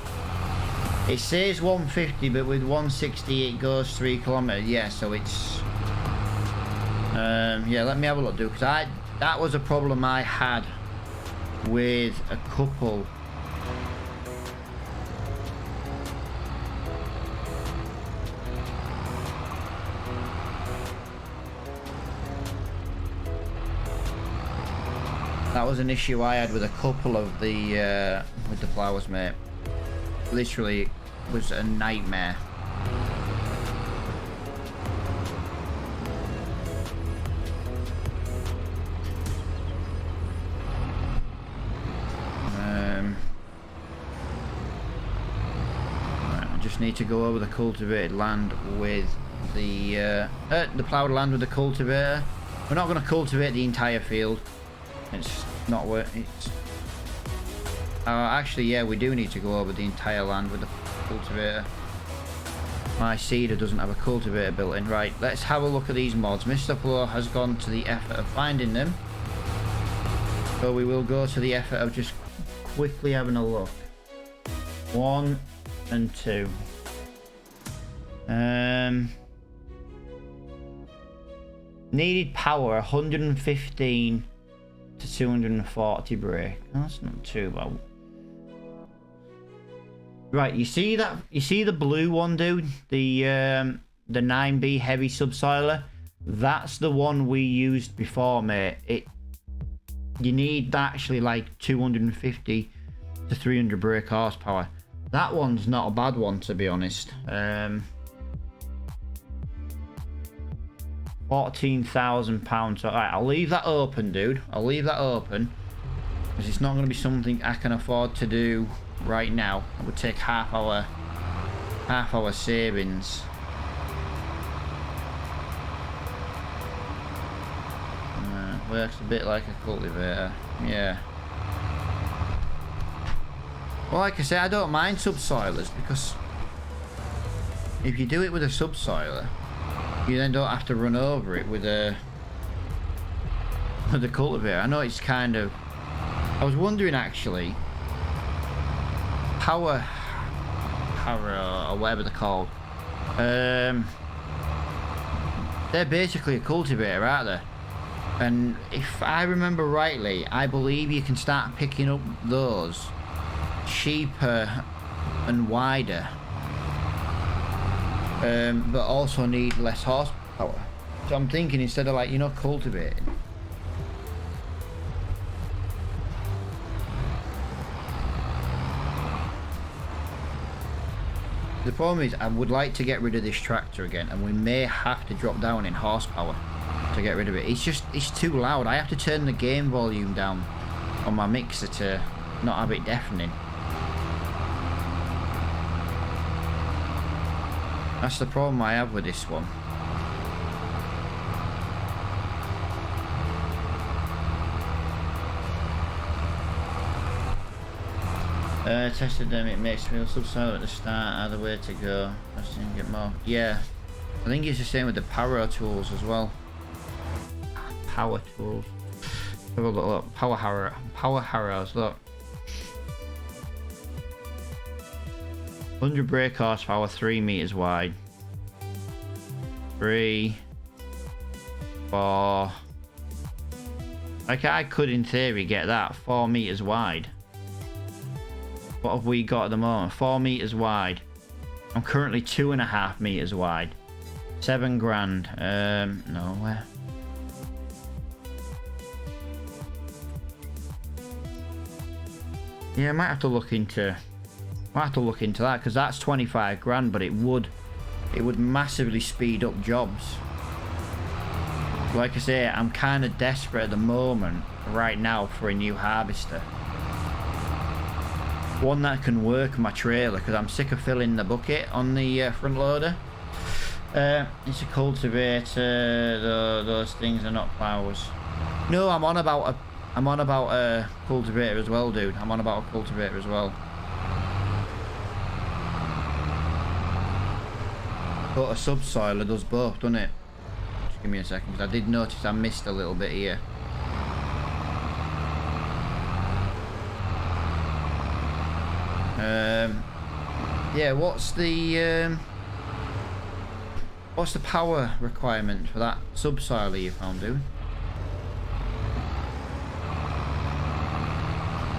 It says 150, but with 160 it goes 3 kilometers. Yeah, so it's. Yeah, let me have a look, dude. Because that was a problem I had with a couple. That was an issue I had with a couple of the with the flowers, mate. Literally, it was a nightmare. Right, I just need to go over the cultivated land with the ploughed land with the cultivator. We're not going to cultivate the entire field. It's not worth it. Actually, yeah, we do need to go over the entire land with the cultivator. My seeder doesn't have a cultivator built in. Right, let's have a look at these mods. Mr. Floor has gone to the effort of finding them. So we will go to the effort of just quickly having a look. 1 and 2. Needed power 115 to 240 brake. Oh, that's not too bad. Right, you see that? You see the blue one, dude? The 9B heavy subsoiler? That's the one we used before, mate. You need actually like 250 to 300 brake horsepower. That one's not a bad one, to be honest. 14,000 pounds. Alright, I'll leave that open, dude. I'll leave that open. Because it's not going to be something I can afford to do right now. It would take half our savings. Works a bit like a cultivator. Yeah. Well, like I say, I don't mind subsoilers because if you do it with a subsoiler, you then don't have to run over it with a cultivator. I know it's kind of... I was wondering actually, power or whatever they're called. They're basically a cultivator, aren't they? And if I remember rightly, I believe you can start picking up those cheaper and wider, but also need less horsepower. So I'm thinking instead of, like, you know, cultivating, the problem is I would like to get rid of this tractor again, and we may have to drop down in horsepower to get rid of it. It's too loud. I have to turn the game volume down on my mixer to not have it deafening. That's the problem I have with this one. Tested them, it makes me feel subsoil at the start, either way to go. I just didn't get more. Yeah, I think it's the same with the power tools as well. Power tools. Have a look. Power harrows, look. 100 brake horsepower, 3 meters wide. 3, 4. Like, I could in theory get that 4 meters wide. What have we got at the moment? 4 meters wide. I'm currently 2.5 meters wide. 7 grand. No, where? Yeah, I might have to look into that, because that's 25 grand, but it would massively speed up jobs. Like I say, I'm kind of desperate at the moment right now for a new harvester, one that can work my trailer, because I'm sick of filling the bucket on the front loader. It's a cultivator. Those things are not plows. No, I'm on about a cultivator as well, dude. I'm on about a cultivator as well. But a subsoiler does both, doesn't it? Just give me a second, because I did notice I missed a little bit here. Yeah, what's the power requirement for that subsoiler you found, dude?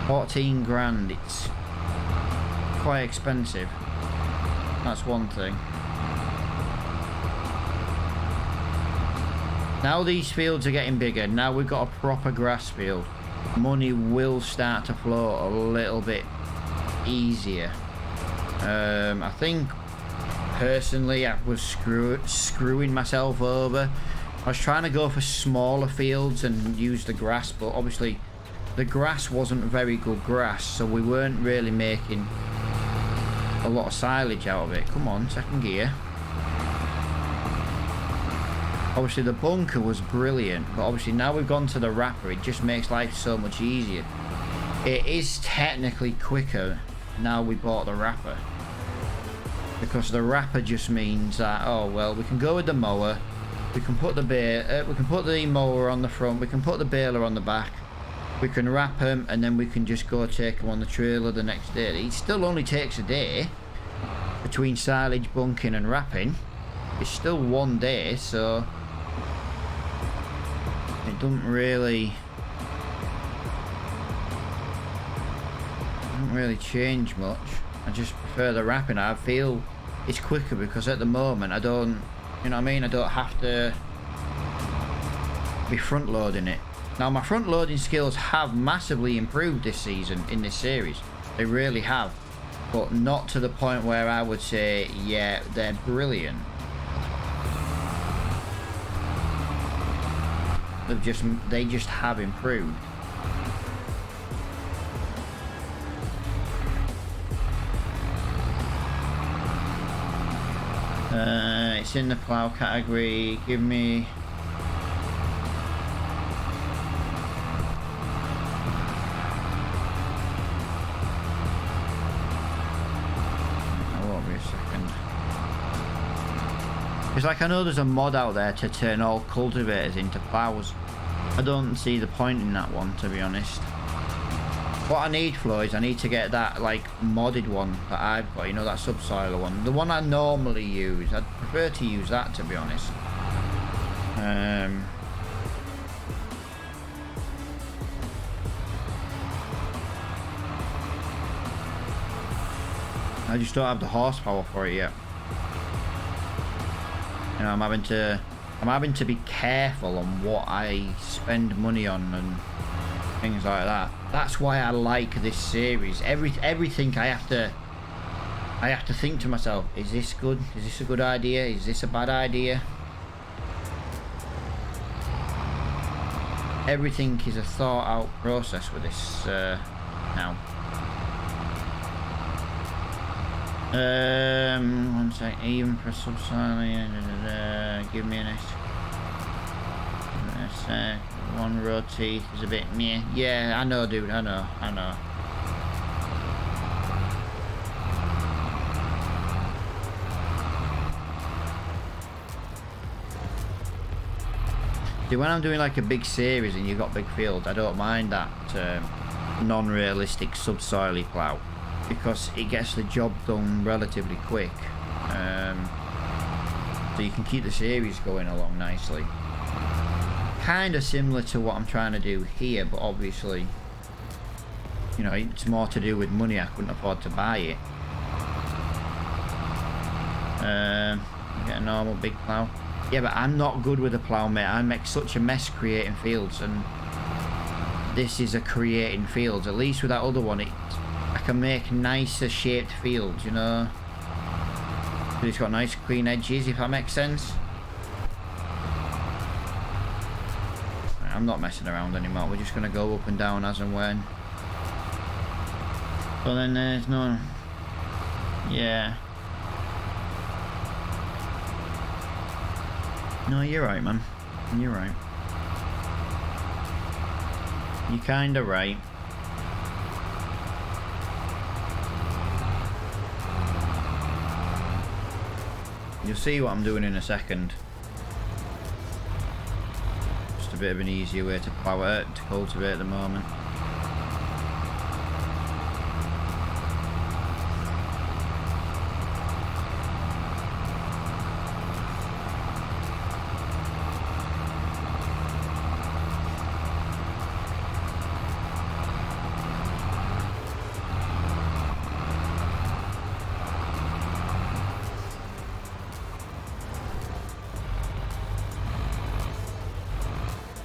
14 grand. It's quite expensive. That's one thing. Now these fields are getting bigger. Now we've got a proper grass field. Money will start to flow a little bit easier. I think personally I was screwing myself over. I was trying to go for smaller fields and use the grass, but obviously the grass wasn't very good grass, so we weren't really making a lot of silage out of it. Come on, second gear. Obviously the bunker was brilliant, but obviously now we've gone to the wrapper, it just makes life so much easier. It is technically quicker now we bought the wrapper, because the wrapper just means that, oh well, we can go with the mower, we can put the mower on the front, we can put the baler on the back, we can wrap them, and then we can just go take them on the trailer the next day. It still only takes a day between silage, bunking and wrapping. It's still one day, so it doesn't really doesn't really change much. I just prefer the wrapping. I feel it's quicker because at the moment I don't, you know what I mean? I don't have to be front loading it. Now my front loading skills have massively improved this season in this series. They really have. But not to the point where I would say, yeah, they're brilliant. They just have improved. It's in the plow category. Give me. I won't be a second. It's like I know there's a mod out there to turn all cultivators into plows. I don't see the point in that one, to be honest. What I need, Flo, is I need to get that like modded one that I've got, you know, that subsoiler one. The one I normally use. I'd prefer to use that, to be honest. I just don't have the horsepower for it yet. You know, I'm having to be careful on what I spend money on and things like that. That's why I like this series. Everything I have to think to myself, is this good? Is this a good idea? Is this a bad idea? Everything is a thought out process with this now. One sec, even for subsoil, give me a sec. One row teeth is a bit meh. Yeah, I know, dude. I know. See, when I'm doing like a big series and you've got big fields, I don't mind that non-realistic subsoily plough because it gets the job done relatively quick. So you can keep the series going along nicely. Kind of similar to what I'm trying to do here, but obviously, you know, it's more to do with money. I couldn't afford to buy it. Get a normal big plough. Yeah, but I'm not good with a plough, mate. I make such a mess creating fields, and this is a creating fields. At least with that other one, I can make nicer shaped fields, you know. But it's got nice clean edges, if that makes sense. I'm not messing around anymore. We're just going to go up and down as and when. But then there's no... Yeah. No, you're right, man. You're right. You're kind of right. You'll see what I'm doing in a second. Just a bit of an easier way to plough it, to cultivate at the moment.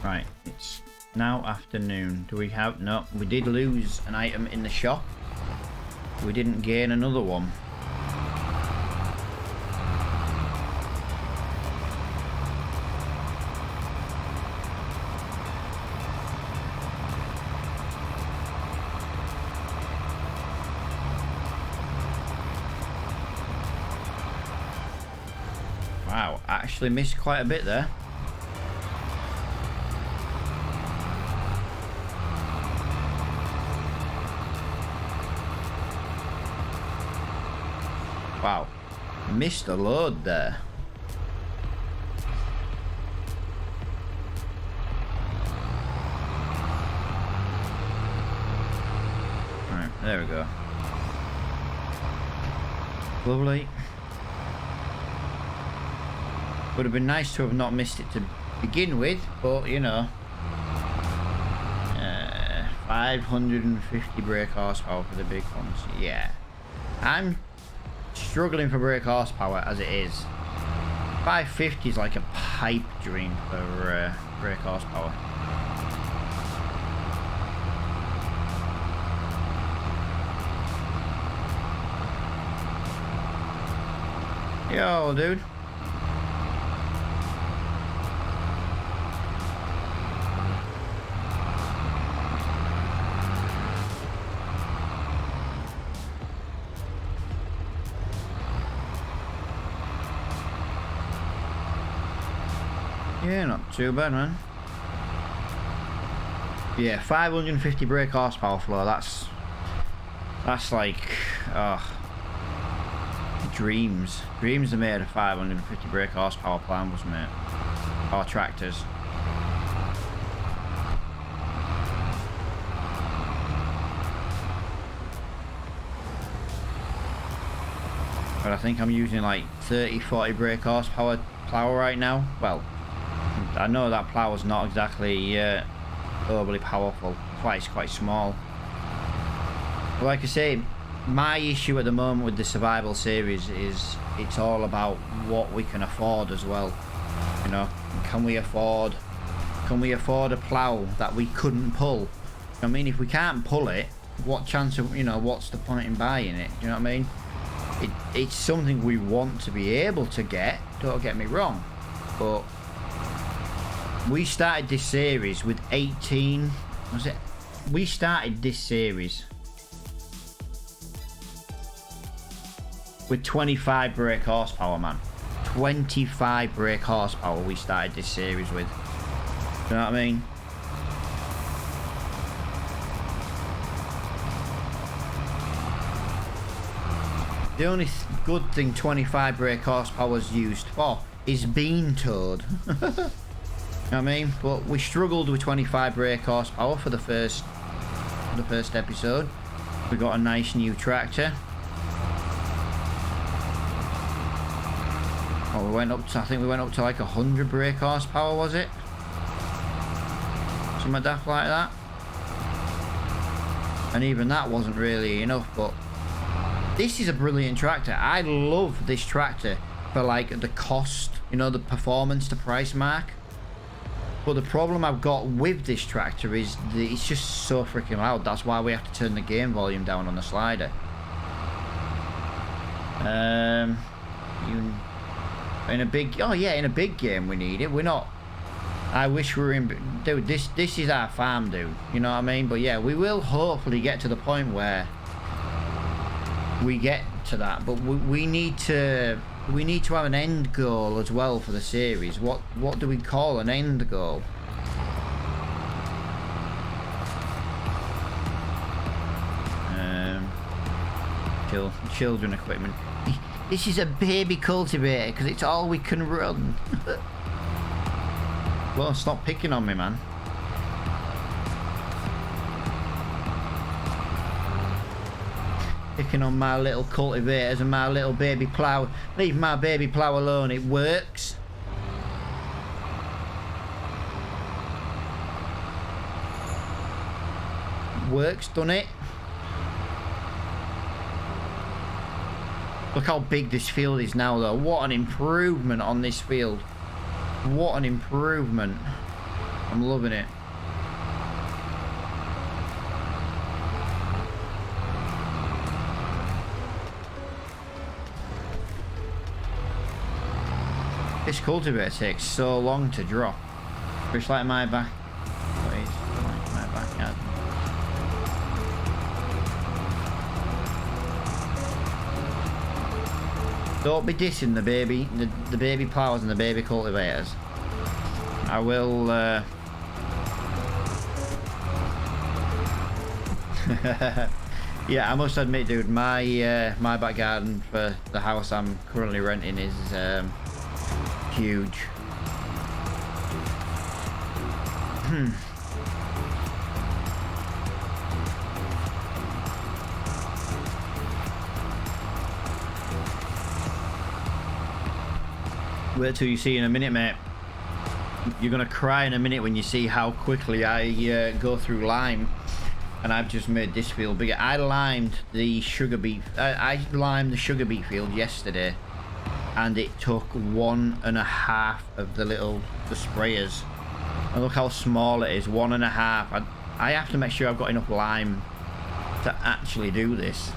Right, it's now afternoon. Do we have... No, we did lose an item in the shop. We didn't gain another one. Wow, actually missed quite a bit there. Wow, missed a load there. Right, there we go. Lovely. Would have been nice to have not missed it to begin with, but you know. 550 brake horsepower for the big ones. Yeah. I'm struggling for brake horsepower as it is. 550 is like a pipe dream for brake horsepower. Yo, dude. Yeah, not too bad, man. Yeah, 550 brake horsepower flow. That's like, dreams. Dreams are made of 550 brake horsepower plans, mate. Or tractors. But I think I'm using like 30-40 brake horsepower plow right now. Well, I know that plow is not exactly overly powerful. That's why it's quite small. But like I say, my issue at the moment with the survival series is it's all about what we can afford as well. You know, can we afford a plow that we couldn't pull? I mean, if we can't pull it, what chance of, you know, what's the point in buying it? Do you know what I mean? It's something we want to be able to get, don't get me wrong, but we started this series with 18, was it? We started this series with 25 brake horsepower, man. 25 brake horsepower we started this series with. You know what I mean? The only good thing 25 brake horsepower is used for is bean toad. You know what I mean? But we struggled with 25 brake horsepower for the first episode. We got a nice new tractor. Oh, we went up to, I think we went up to like 100 brake horsepower, was it? Something daft like that. And even that wasn't really enough, but this is a brilliant tractor. I love this tractor for like the cost, you know, the performance to price mark. But the problem I've got with this tractor is that it's just so freaking loud. That's why we have to turn the game volume down on the slider. In a big, oh yeah, in a big game we need it. We're not. I wish we were in. Dude, this is our farm, dude. You know what I mean? But yeah, we will hopefully get to the point where we get to that. But we need to have an end goal as well for the series. What do we call an end goal? Children equipment. This is a baby cultivator because it's all we can run. Well, stop picking on me, man. Picking on my little cultivators and my little baby plough. Leave my baby plough alone, it works. Works, done it? Look how big this field is now, though. What an improvement on this field. What an improvement. I'm loving it. This cultivator takes so long to drop. Just like my back. Wait, like my backyard. Don't be dissing the baby plows and the baby cultivators. I will. Yeah, I must admit, dude, my back garden for the house I'm currently renting is huge. Wait till you see in a minute, mate. You're gonna cry in a minute when you see how quickly I go through lime. and I've just made this field bigger. I limed the sugar beet. I limed the sugar beet field yesterday, and it took 1.5 of the sprayers. And look how small it is, 1.5. I have to make sure I've got enough lime to actually do this.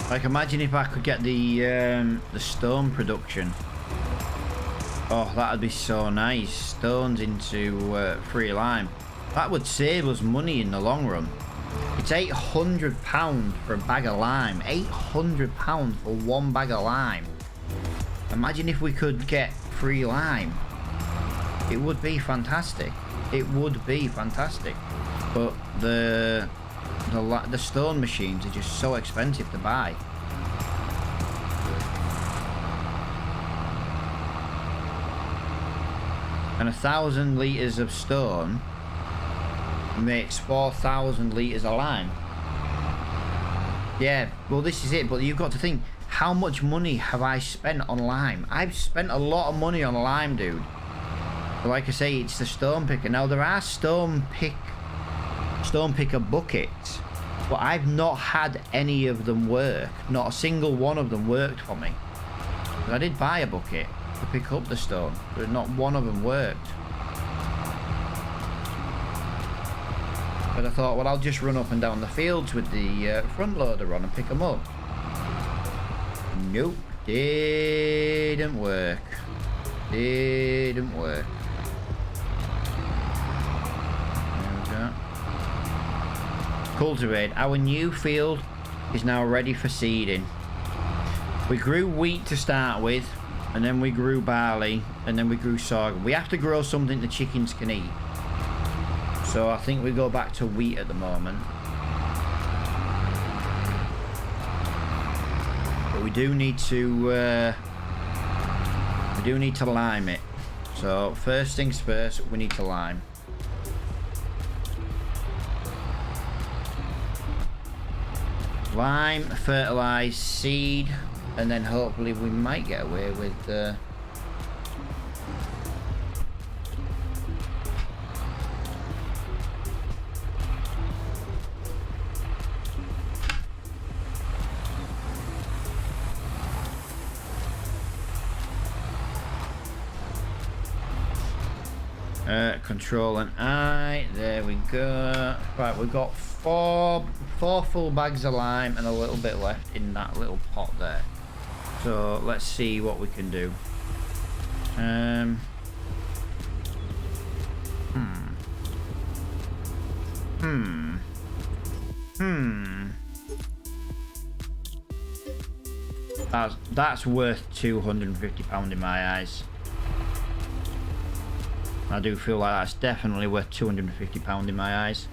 Like, imagine if I could get the stone production. Oh, that'd be so nice. Stones into free lime. That would save us money in the long run. It's £800 for a bag of lime. £800 for one bag of lime. Imagine if we could get free lime. It would be fantastic. It would be fantastic. But the stone machines are just so expensive to buy. And 1,000 litres of stone makes 4,000 litres of lime. Yeah, well, this is it. But you've got to think, how much money have I spent on lime? I've spent a lot of money on lime, dude. But like I say, it's the stone picker. Now, there are stone picker buckets, but I've not had any of them work. Not a single one of them worked for me. But I did buy a bucket to pick up the stone, but not one of them worked. But I thought, well, I'll just run up and down the fields with the front loader on and pick them up. Nope, didn't work. Didn't work. Cultivate. Our new field is now ready for seeding. We grew wheat to start with, and then we grew barley, and then we grew sorghum. We have to grow something the chickens can eat. So I think we go back to wheat at the moment. But we do need to lime it. So first things first, we need to lime. Lime, fertilise, seed, and then hopefully we might get away with control and I. There we go. Right, we've got four full bags of lime and a little bit left in that little pot there. So let's see what we can do. That's worth £250 in my eyes. I do feel like that's definitely worth £250 in my eyes.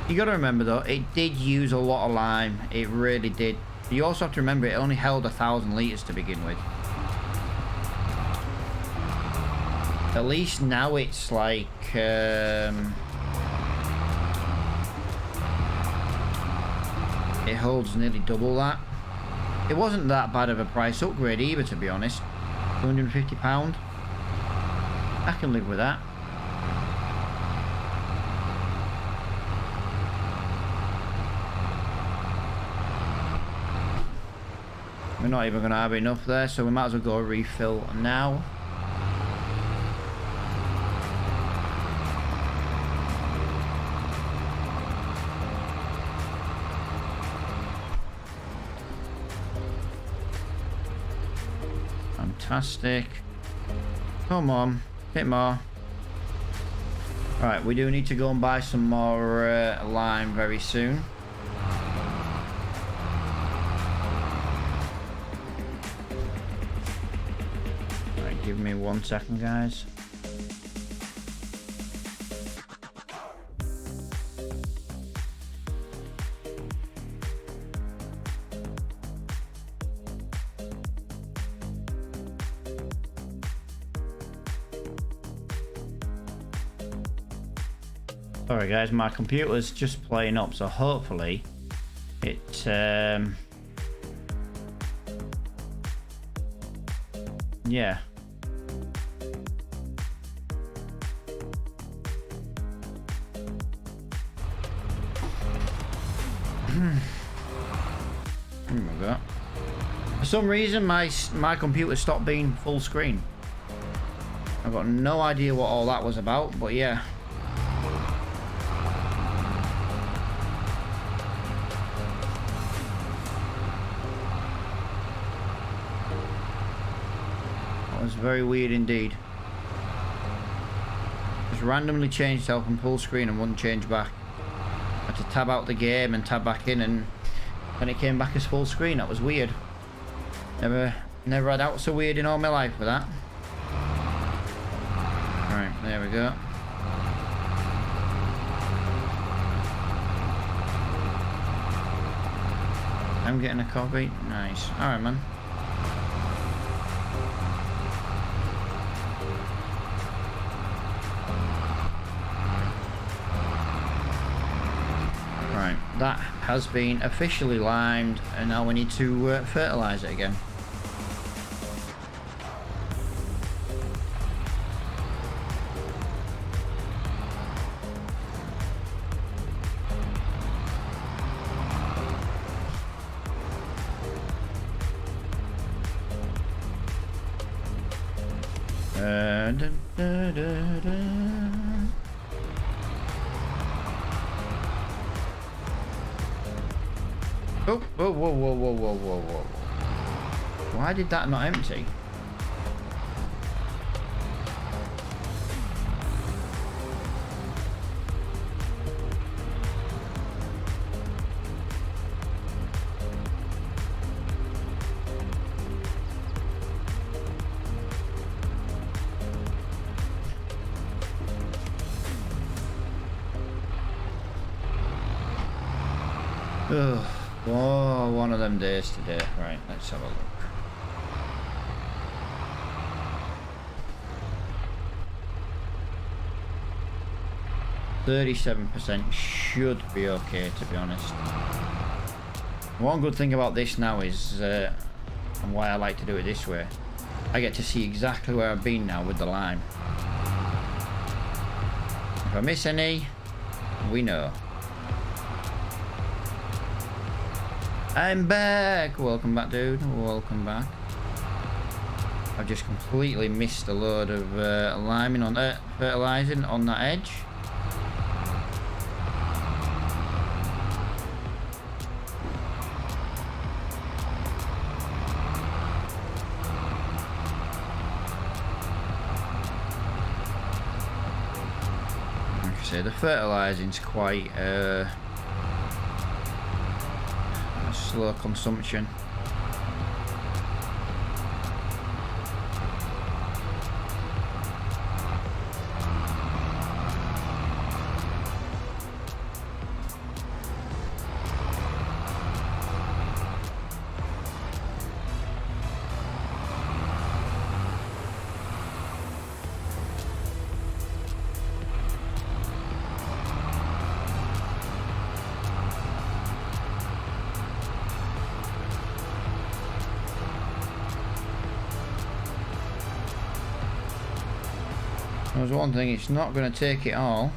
You got to remember though, it did use a lot of lime. It really did. You also have to remember it only held 1,000 litres to begin with. At least now it's like it holds nearly double that. It wasn't that bad of a price upgrade either, to be honest. £250. I can live with that. We're not even going to have enough there, so we might as well go refill now. Fantastic. Come on. Bit more. Right, we do need to go and buy some more lime very soon. Right, give me 1 second, guys. Sorry guys, my computer's just playing up, so hopefully it yeah. Oh my god. For some reason my computer stopped being full screen. I've got no idea what all that was about, but yeah. Very weird indeed. Just randomly changed itself from full screen and wouldn't change back. Had to tab out the game and tab back in, and then it came back as full screen. That was weird. Never had out so weird in all my life with that. Right, there we go. I'm getting a copy. Nice. Alright, man. That has been officially limed, and now we need to fertilize it again. Oh, whoa, whoa, whoa, whoa, whoa, whoa, whoa. Why did that not empty? Ugh. Oh, one of them days today. Right, let's have a look. %37% should be okay, to be honest. One good thing about this now is, and why I like to do it this way, I get to see exactly where I've been now with the lime. If I miss any, we know. I'm back! Welcome back, dude. Welcome back. I've just completely missed a load of liming on fertilizing on that edge. Like I say, the fertilizing's quite slow consumption. There's one thing, it's not going to take it all.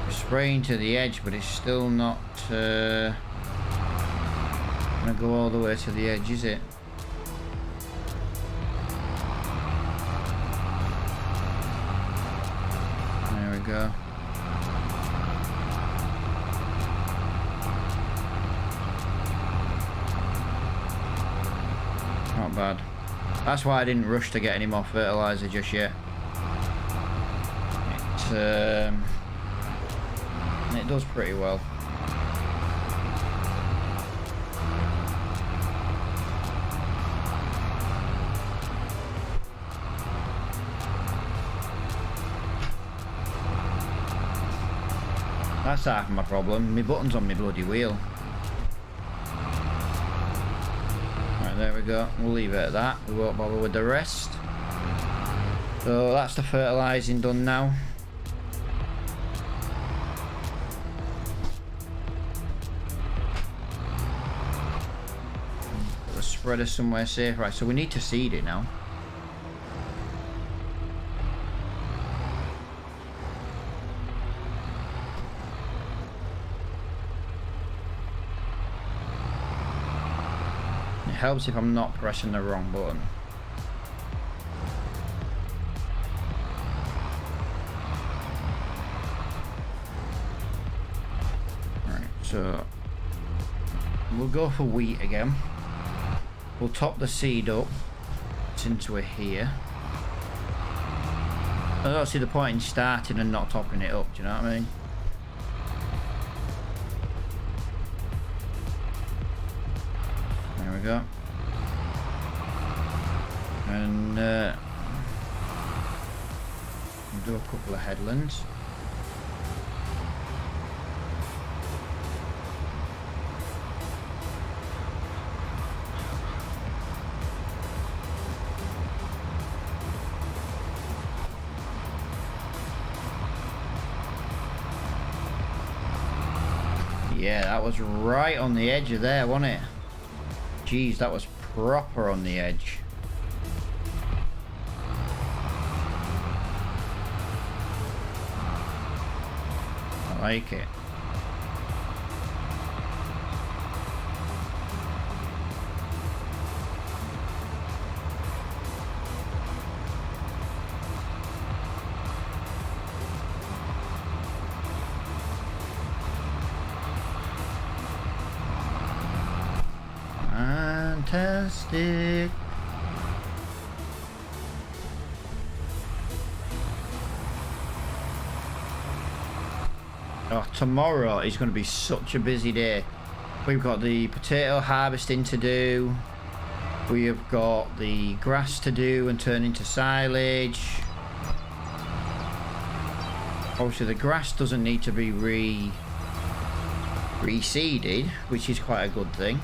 It's spraying to the edge, but it's still not going to go all the way to the edge, is it? There we go. Not bad. That's why I didn't rush to get any more fertilizer just yet. It does pretty well. That's half my problem. My button's on my bloody wheel. Right, there we go. We'll leave it at that. We won't bother with the rest. So that's the fertilising done now. Put the spreader somewhere safe. Right, so we need to seed it now. Helps if I'm not pressing the wrong button. Right, so we'll go for wheat again. We'll top the seed up since we're here. I don't see the point in starting and not topping it up, do you know what I mean? There we go. And we'll do a couple of headlands. Yeah, that was right on the edge of there, wasn't it? Jeez, that was proper on the edge. I like it. Fantastic. Oh, tomorrow is going to be such a busy day. We've got the potato harvesting to do. We have got the grass to do and turn into silage. Obviously the grass doesn't need to be reseeded, which is quite a good thing.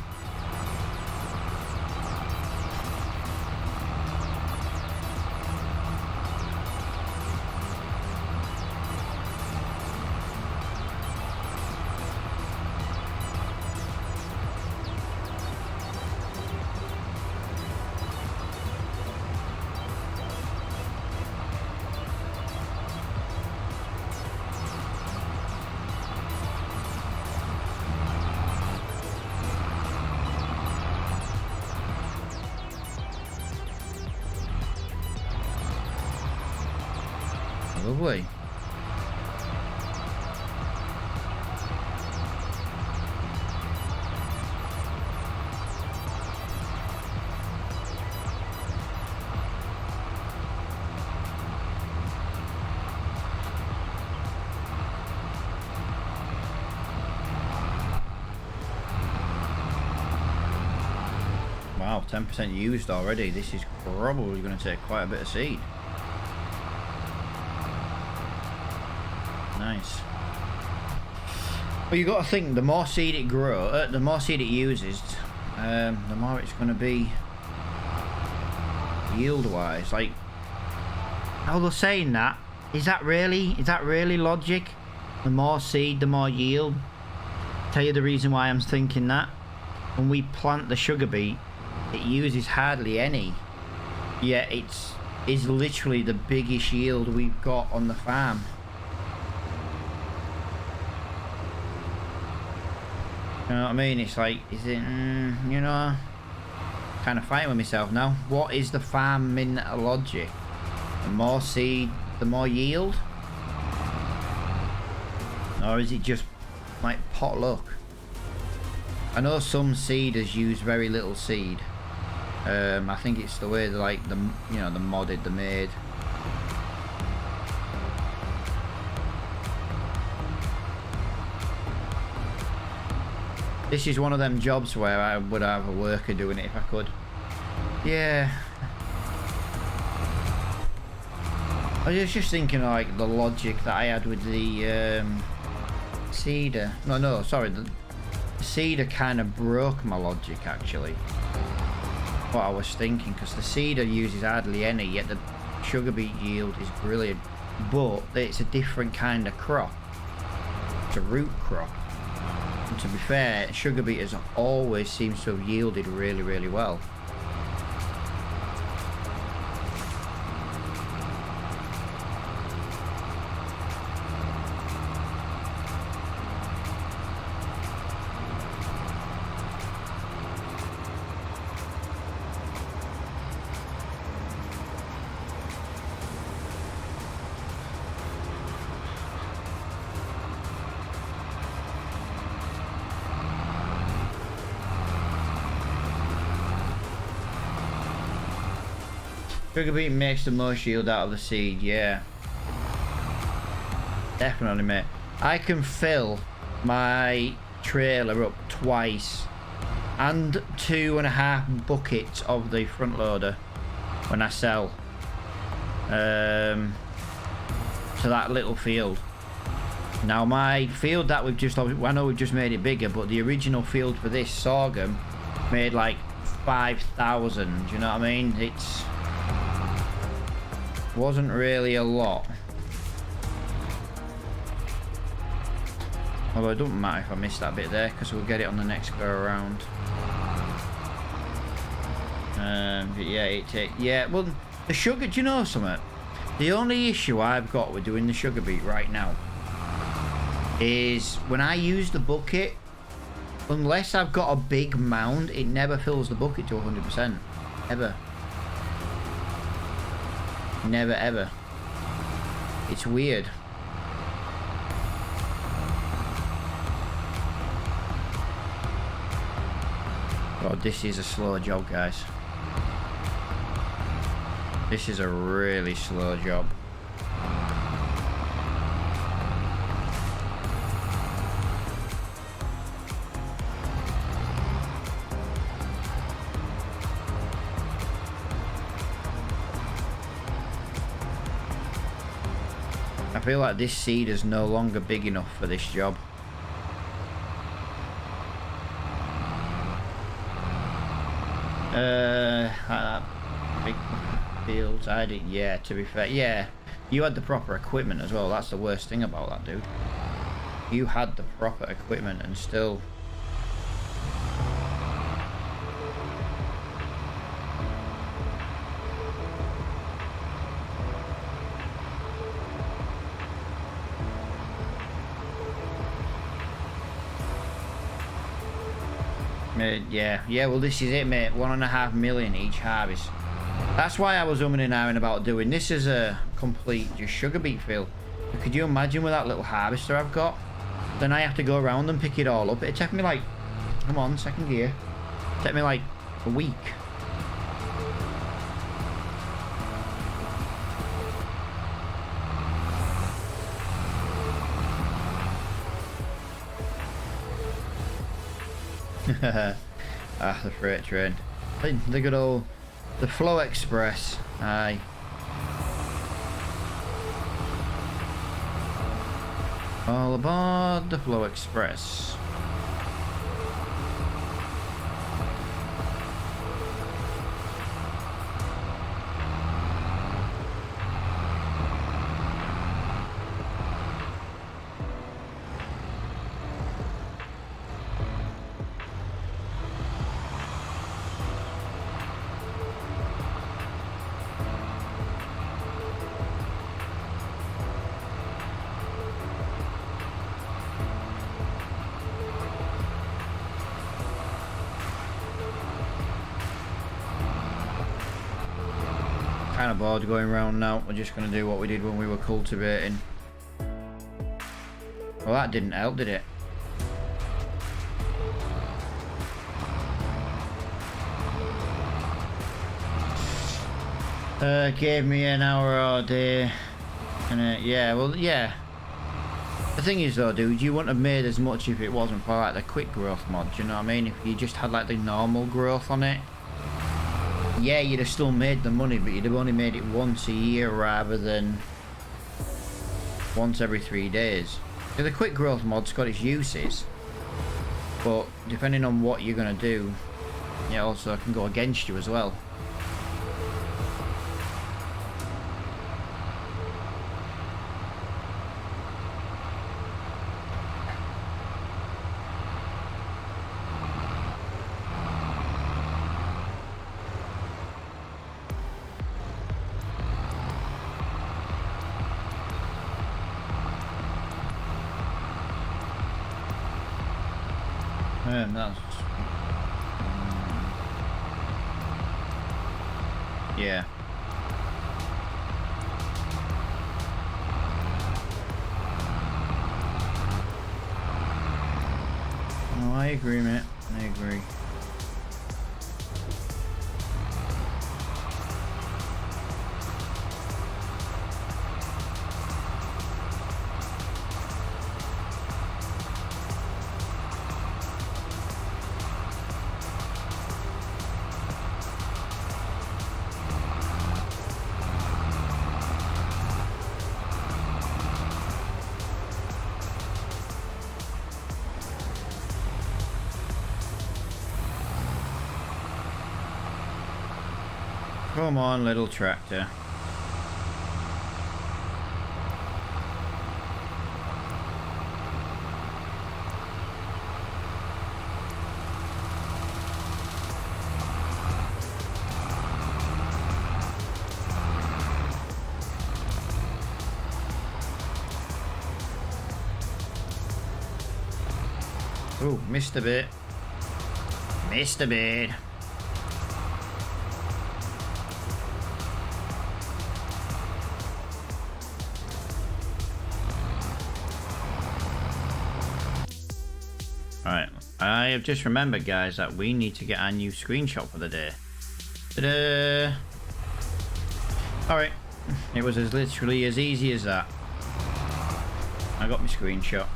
Lovely. Wow, 10% used already. This is probably going to take quite a bit of seed. Nice. Well, you got to think the more seed it grows, the more seed it uses, the more it's going to be yield-wise. Like, although saying that, is that really logic? The more seed, the more yield. Tell you the reason why I'm thinking that. When we plant the sugar beet, it uses hardly any. Yet it's literally the biggest yield we've got on the farm. You know what I mean? It's like, is it, you know, kind of fighting with myself now. What is the farming logic? The more seed, the more yield? Or is it just like pot luck? I know some seeders use very little seed. I think it's the way they like the the modded, the made. This is one of them jobs where I would have a worker doing it if I could. Yeah. I was just thinking like the logic that I had with the Cedar. No, sorry. The Cedar kind of broke my logic actually. What I was thinking, because the Cedar uses hardly any, yet the sugar beet yield is brilliant. But it's a different kind of crop. It's a root crop. And to be fair, sugar beet has always seems to have yielded really, really well. Sugar beet makes the most yield out of the seed, yeah. Definitely, mate. I can fill my trailer up twice and 2.5 buckets of the front loader when I sell to that little field. Now my field that we've just, I know we've just made it bigger, but the original field for this sorghum made like 5,000, do you know what I mean? It's wasn't really a lot. Although it doesn't matter if I miss that bit there, because we'll get it on the next go around. But yeah, well, the sugar, do you know something? The only issue I've got with doing the sugar beet right now is when I use the bucket, unless I've got a big mound, it never fills the bucket to 100%. Ever. Never ever. It's weird. Oh, this is a slow job, guys. This is a really slow job. I feel like this seed is no longer big enough for this job. Big fields, I did, yeah, to be fair, yeah. You had the proper equipment as well, that's the worst thing about that, dude. You had the proper equipment and still... Yeah, well this is it, mate. 1.5 million each harvest. That's why I was umming and ahhing about doing this as a complete just sugar beet field. But could you imagine with that little harvester I've got? Then I have to go around and pick it all up. It'd take me like, come on, second gear. It'd take me like a week. The freight train. The good old... the Flow Express. Aye. All aboard the Flow Express. Kind of bored going around now. We're just going to do what we did when we were cultivating. Well, that didn't help, did it? Gave me an hour all day. And yeah, well, yeah. The thing is though, dude, you wouldn't have made as much if it wasn't for like the quick growth mod, do you know what I mean? If you just had like the normal growth on it, yeah, you'd have still made the money, but you'd have only made it once a year rather than once every 3 days. So the quick growth mod's got its uses, but depending on what you're gonna do, yeah, also can go against you as well. That's... yeah. Oh, I agree, mate. I agree. Come on, little tractor. Oh, missed a bit. Missed a bit. Alright, I have just remembered, guys, that we need to get our new screenshot for the day. Ta-da! Alright, it was as literally as easy as that. I got my screenshot.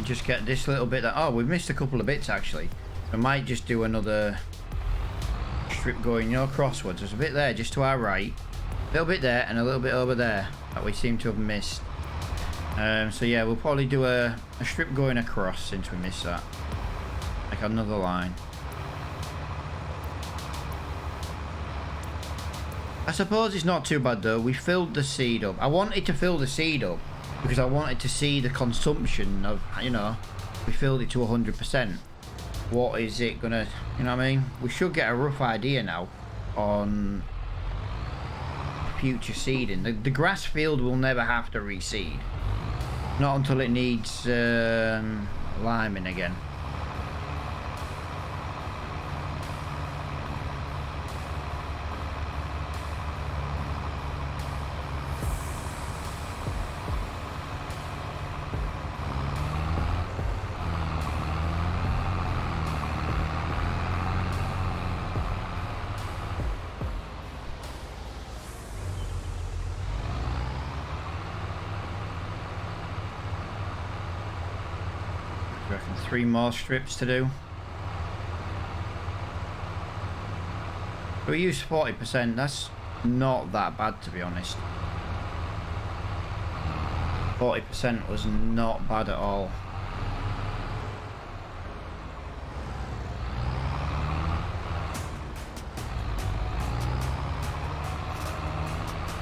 Just get this little bit that, oh, we've missed a couple of bits actually. I might just do another strip going, you know, crosswards. There's a bit there just to our right, a little bit there and a little bit over there that we seem to have missed. So yeah, we'll probably do a strip going across since we missed that, like another line. I suppose it's not too bad though. We filled the seed up. I wanted to fill the seed up because I wanted to see the consumption of, you know, we filled it to 100%. What is it gonna, you know what I mean? We should get a rough idea now on future seeding. The grass field will never have to reseed. Not until it needs liming again. I reckon 3 more strips to do. We use 40%, that's not that bad to be honest. 40% was not bad at all.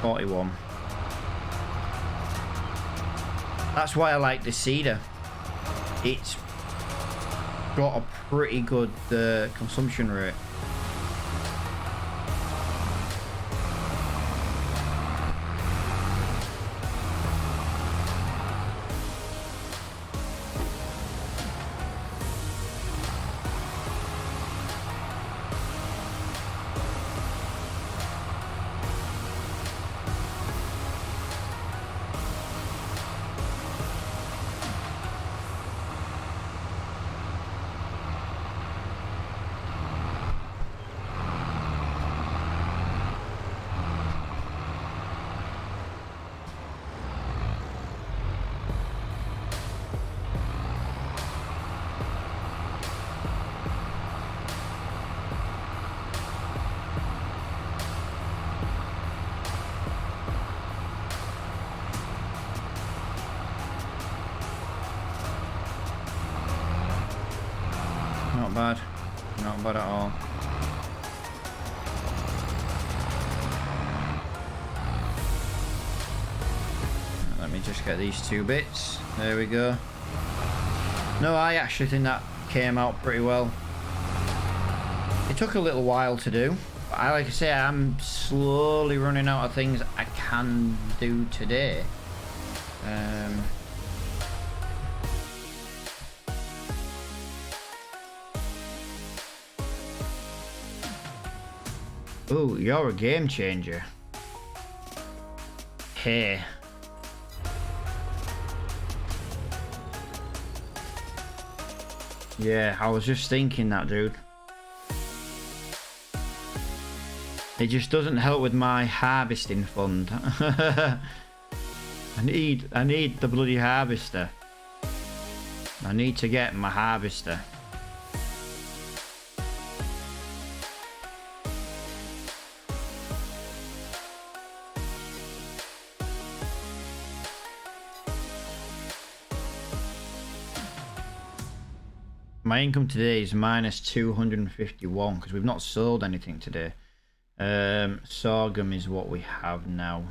$41. That's why I like the cedar. It's got a pretty good consumption rate. Not bad. Not bad at all. Let me just get these 2 bits. There we go. No, I actually think that came out pretty well. It took a little while to do. But like I say, I'm slowly running out of things I can do today. Oh, you're a game changer. Hey. Yeah, I was just thinking that, dude. It just doesn't help with my harvesting fund. I need the bloody harvester. I need to get my harvester. My income today is minus 251 because we've not sold anything today. Sorghum is what we have now.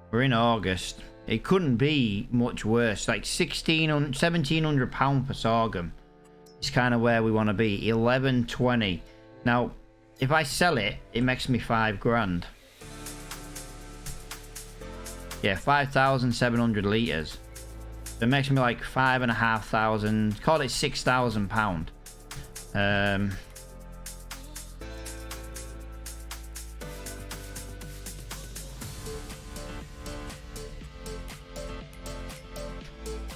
We're in August. It couldn't be much worse. Like £1,700 for sorghum is kind of where we want to be. 1120. Now, if I sell it, it makes me 5 grand. Yeah, 5,700 litres. It makes me like 5,500. Call it £6,000.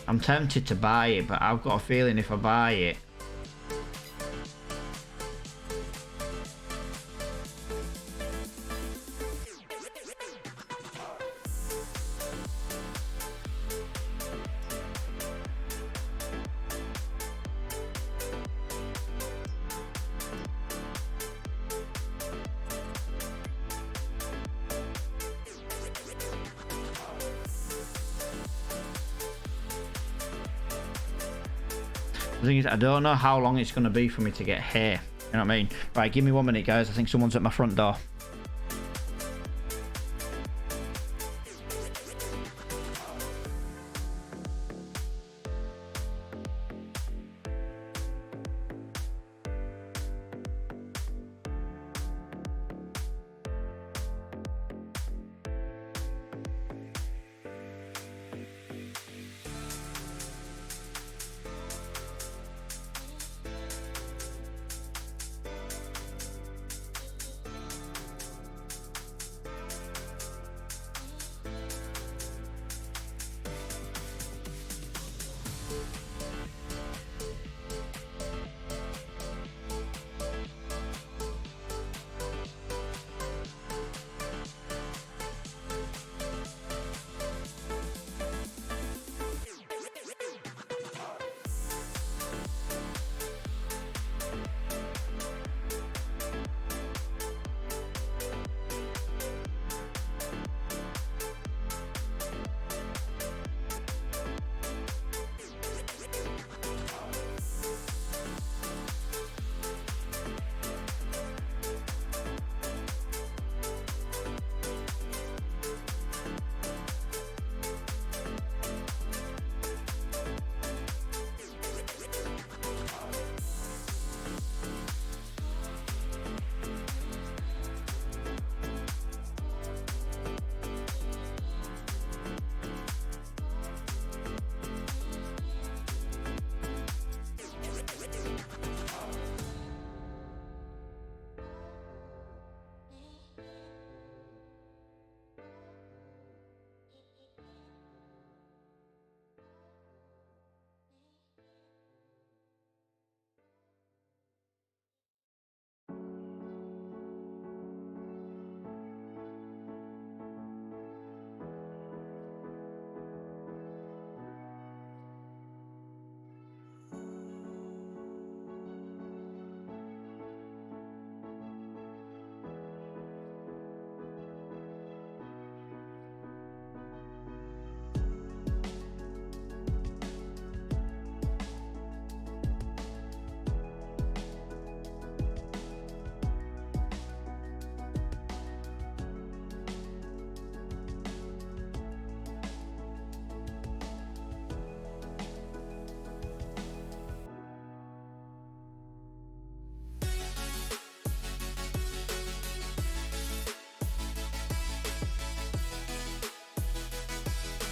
I'm tempted to buy it, but I've got a feeling if I buy it, the thing is, I don't know how long it's going to be for me to get hay. You know what I mean? Right, give me 1 minute, guys. I think someone's at my front door.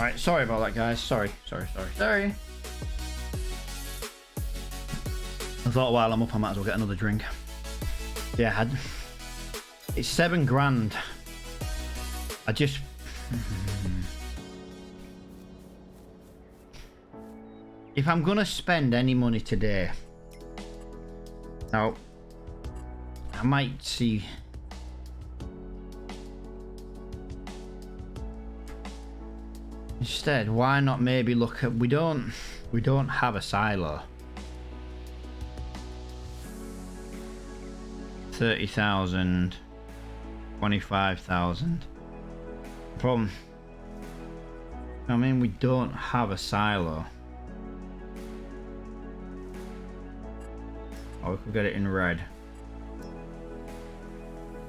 Right, sorry about that, guys. Sorry. I thought while I'm up, I might as well get another drink. Yeah, it's 7 grand. I just... If I'm gonna spend any money today... Now, I might see... Instead, why not maybe look at... We don't have a silo. 30,000, 25,000. Problem. I mean, we don't have a silo. Or we could get it in red.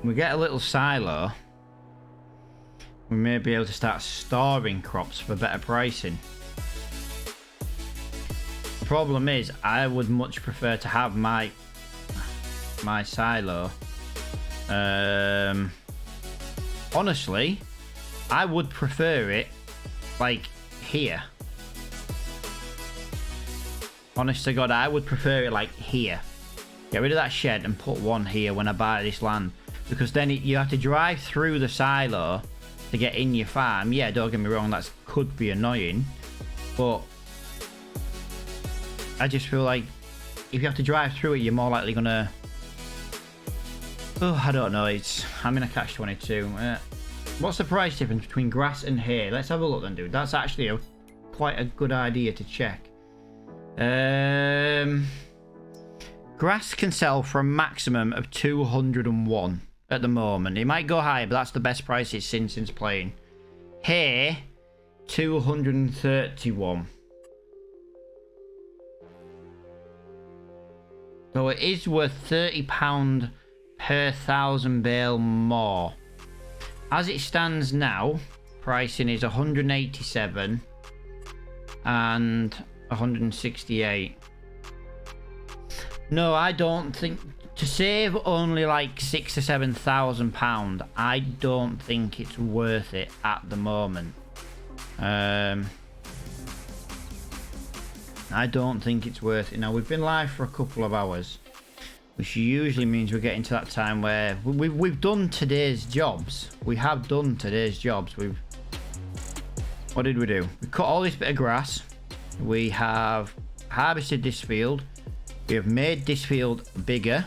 We get a little silo. We may be able to start storing crops for better pricing. The problem is, I would much prefer to have my silo. Honestly, I would prefer it like here. Honest to God, I would prefer it like here. Get rid of that shed and put one here when I buy this land, because then you have to drive through the silo to get in your farm. Yeah, don't get me wrong, that could be annoying, but I just feel like if you have to drive through it, you're more likely gonna... Oh, I don't know. I'm in a catch-22. What's the price difference between grass and hay? Let's have a look then, dude. That's actually quite a good idea to check. Grass can sell for a maximum of 201 at the moment. It might go higher, but that's the best price it's seen since playing. Hay, 231. So it is worth £30 per 1,000 bale more. As it stands now, pricing is 187 and 168. No, I don't think to save only like £6,000 to £7,000. I don't think it's worth it at the moment. I don't think it's worth it. Now, we've been live for a couple of hours, which usually means we're getting to that time where we've done today's jobs. We have done today's jobs. What did we do? We cut all this bit of grass. We have harvested this field. We have made this field bigger.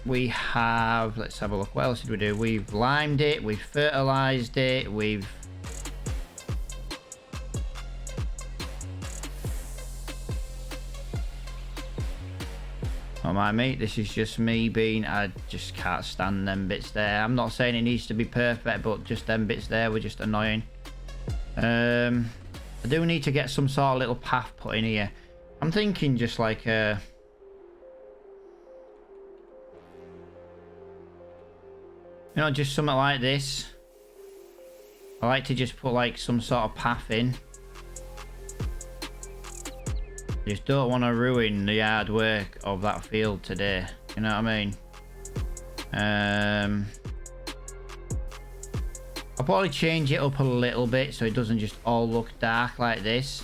We have... Let's have a look. What else did we do? We've limed it. We've fertilized it. We've... Oh my mate, this is just me being... I just can't stand them bits there. I'm not saying it needs to be perfect, but just them bits there were just annoying. I do need to get some sort of little path put in here. I'm thinking just like you know, just something like this. I like to just put like some sort of path in. Just don't want to ruin the hard work of that field today. You know what I mean? I'll probably change it up a little bit so it doesn't just all look dark like this.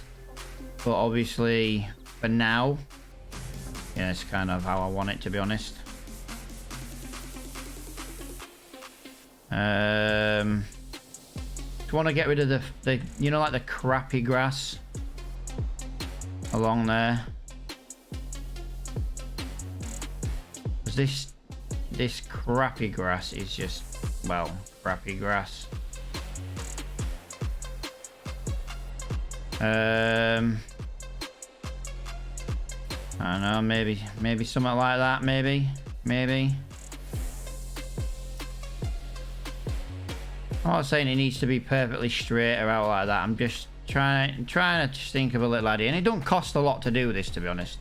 But obviously, for now, yeah, it's kind of how I want it, to be honest. Just want to get rid of the you know, like the crappy grass along there. Because this crappy grass is just, well, crappy grass. I don't know, maybe something like that, maybe. I'm not saying it needs to be perfectly straight or out like that. I'm just trying to just think of a little idea. And it don't cost a lot to do this, to be honest.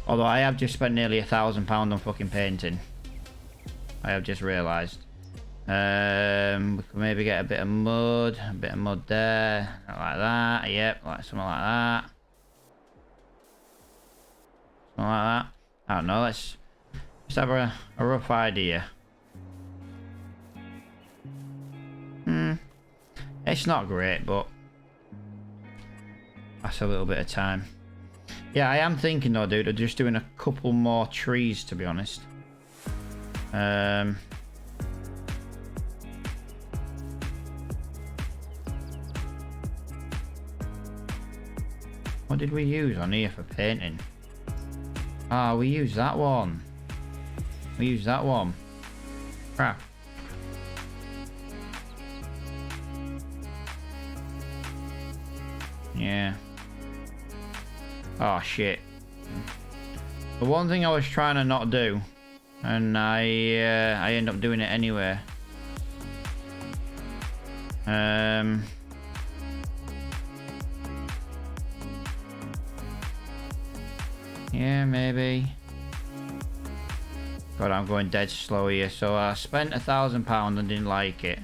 Although I have just spent nearly £1,000 on fucking painting. I have just realised. We could maybe get a bit of mud there, like that. Yep, like something like that. Something like that. I don't know. Let's just have a rough idea. It's not great, but that's a little bit of time. Yeah, I am thinking though, dude, of just doing a couple more trees, to be honest. What did we use on here for painting? Ah, we used that one. We used that one. Crap. Yeah. Oh shit. The one thing I was trying to not do, and I end up doing it anyway. Yeah, maybe. God, I'm going dead slow here. So I spent £1,000 and didn't like it.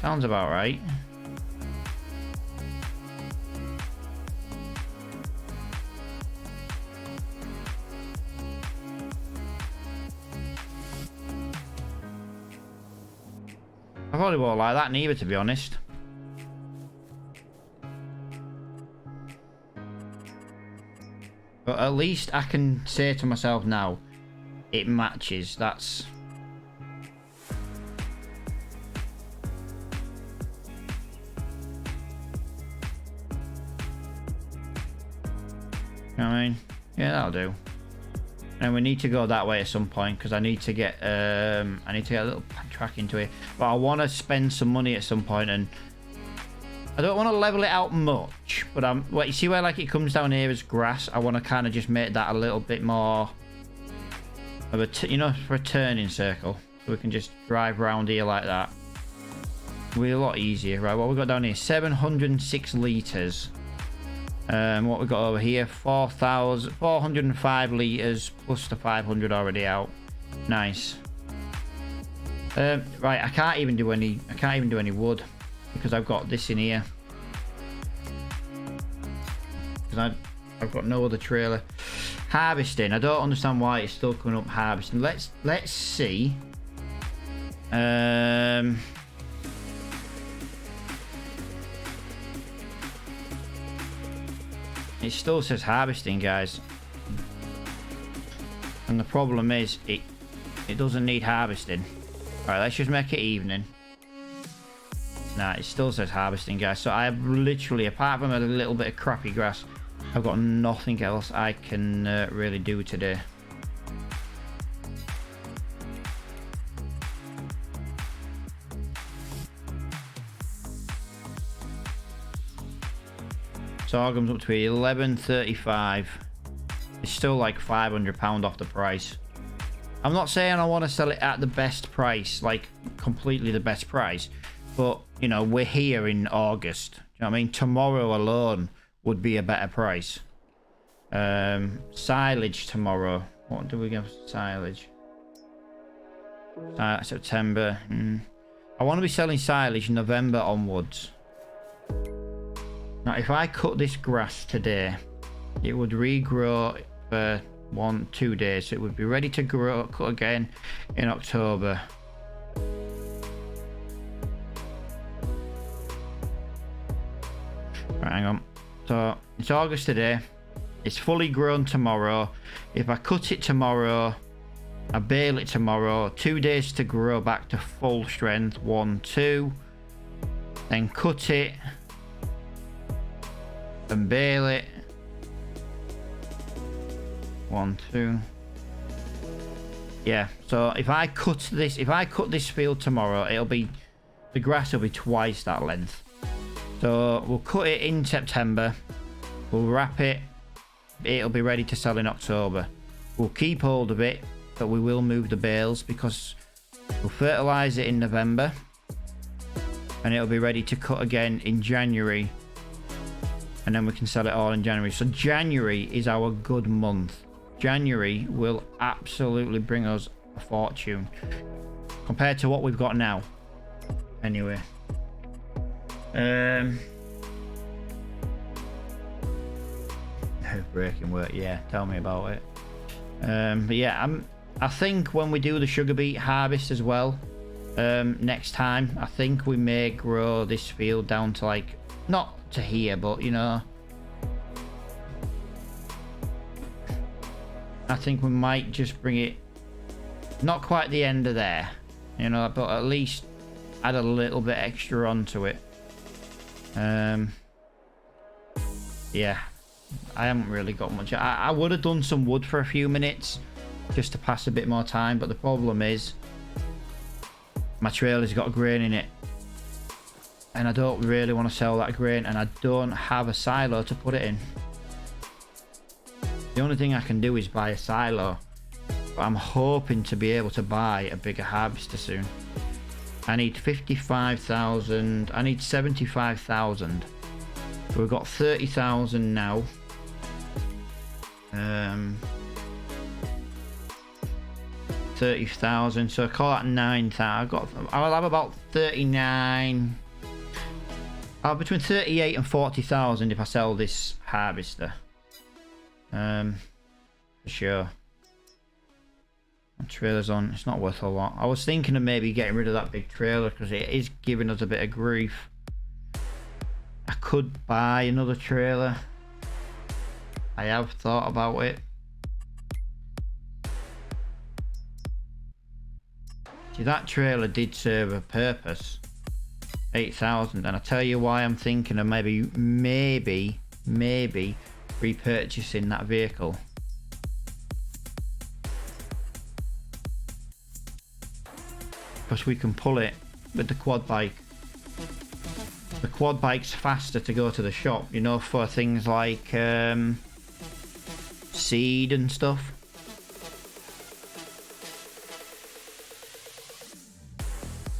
Sounds about right. I probably won't like that neither, to be honest. But at least I can say to myself now, it matches. That's... You know what I mean? Yeah, that'll do. And we need to go that way at some point because I need to get a little track into it. But I want to spend some money at some point, and I don't want to level it out much. But well, you see where like it comes down here as grass. I want to kind of just make that a little bit more of a, you know, for a turning circle, so we can just drive around here like that. It'll be a lot easier, right? What we got down here? 706 liters. What we got over here? 405 liters plus the 500 already out. Nice. Right, I can't even do any wood because I've got this in here. Because I've got no other trailer. Harvesting. I don't understand why it's still coming up harvesting. Let's see. It still says harvesting, guys. And the problem is it doesn't need harvesting. Alright, let's just make it evening. Nah, it still says harvesting, guys. So I have literally, apart from a little bit of crappy grass, I've got nothing else I can really do today. Sorghum's up to 11.35. It's still like £500 off the price. I'm not saying I want to sell it at the best price, like completely the best price, but you know, we're here in August. Do you know what I mean? Tomorrow alone would be a better price. Silage tomorrow. What do we get for silage? September. I want to be selling silage November onwards. Now, if I cut this grass today, it would regrow for 1-2 days. So it would be ready to cut again in October. Right, hang on. So it's August today. It's fully grown tomorrow. If I cut it tomorrow, I bale it tomorrow. 2 days to grow back to full strength. 1, 2. Then cut it. And bale it. 1, 2. Yeah, so if I cut this field tomorrow, the grass will be twice that length. So we'll cut it in September, we'll wrap it, it'll be ready to sell in October. We'll keep hold of it, but we will move the bales because we'll fertilize it in November and it'll be ready to cut again in January. And then we can sell it all in January. So January is our good month. January will absolutely bring us a fortune compared to what we've got now. Anyway. Breaking work, yeah, tell me about it. But yeah, I think when we do the sugar beet harvest as well, next time. I think we may grow this field down to like, not to here, but you know, I think we might just bring it not quite the end of there, you know, but at least add a little bit extra onto it. Yeah, I haven't really got much. I would have done some wood for a few minutes just to pass a bit more time, but the problem is my trailer's got grain in it and I don't really want to sell that grain, and I don't have a silo to put it in. The only thing I can do is buy a silo, but I'm hoping to be able to buy a bigger harvester soon. I need 55,000. I need 75,000. So we've got 30,000 now. 30,000. So I call that 9,000. I'll have about 39. Between 38 and 40,000 if I sell this harvester. For sure. Trailer's on. It's not worth a lot. I was thinking of maybe getting rid of that big trailer because it is giving us a bit of grief. I could buy another trailer. I have thought about it. See, that trailer did serve a purpose. 8,000, and I tell you why I'm thinking of maybe repurchasing that vehicle. Because we can pull it with the quad bike. The quad bike's faster to go to the shop, you know, for things like seed and stuff.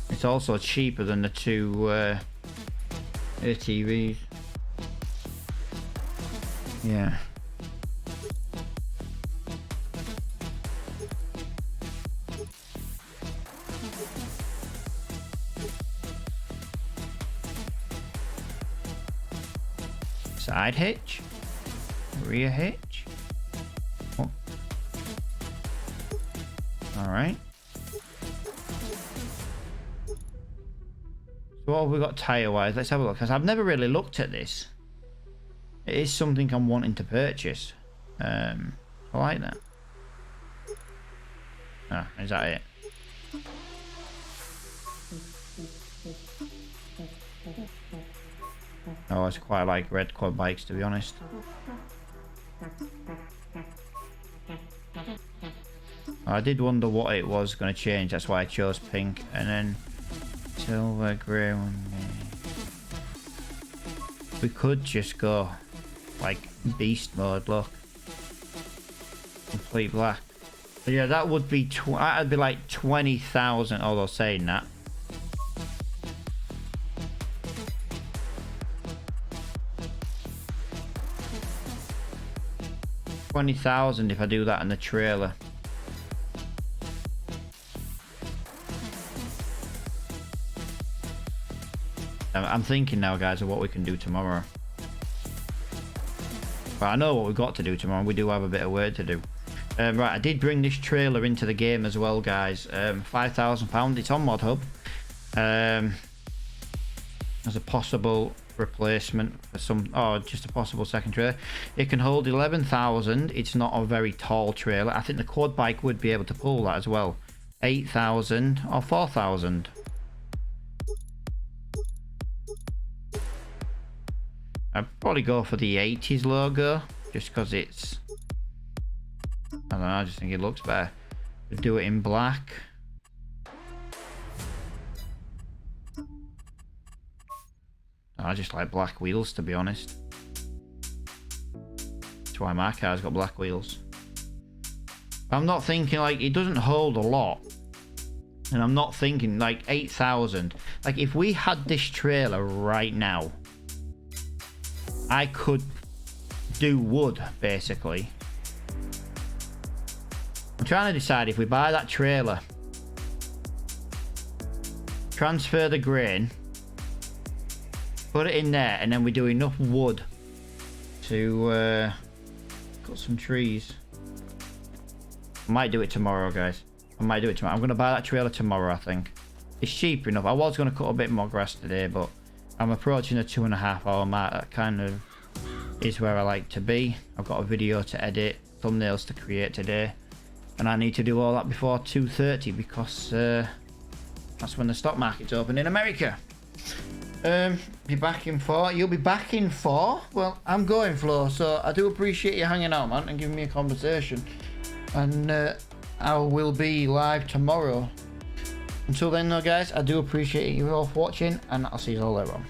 It's also cheaper than the two ATVs. Yeah. Side hitch, rear hitch. Oh. All right. So what have we got tire wise? Let's have a look, because I've never really looked at this. It is something I'm wanting to purchase. I like that. Ah, is that it? Oh, I quite like red quad bikes, to be honest. I did wonder what it was going to change. That's why I chose pink. And then silver, grey one. We could just go like beast mode, look. Complete black. But yeah, that would be that'd be like 20,000, although saying that. $20,000 if I do that in the trailer. I'm thinking now, guys, of what we can do tomorrow. But I know what we've got to do tomorrow. We do have a bit of work to do. Right, I did bring this trailer into the game as well, guys. £5,000. It's on ModHub. As a possible replacement for some, just a possible second trailer. It can hold 11,000. It's not a very tall trailer. I think the quad bike would be able to pull that as well. 8,000 or 4,000. I'd probably go for the 80s logo just because it's, I don't know, I just think it looks better. We'll do it in black. I just like black wheels, to be honest. That's why my car's got black wheels. I'm not thinking, like, it doesn't hold a lot. And I'm not thinking, like, 8,000. Like, if we had this trailer right now, I could do wood, basically. I'm trying to decide if we buy that trailer, transfer the grain, put it in there, and then we do enough wood to cut some trees. I might do it tomorrow, guys. I might do it tomorrow. I'm going to buy that trailer tomorrow, I think. it's cheap enough. I was going to cut a bit more grass today, but I'm approaching the 2.5 hour mark. That kind of is where I like to be. I've got a video to edit, thumbnails to create today, and I need to do all that before 2:30 because that's when the stock market's open in America. Be back in 4. You'll be back in 4? Well, I'm going, Flo, so I do appreciate you hanging out, man, and giving me a conversation. And I will be live tomorrow. Until then, though, guys, I do appreciate you all for watching, and I'll see you all later on.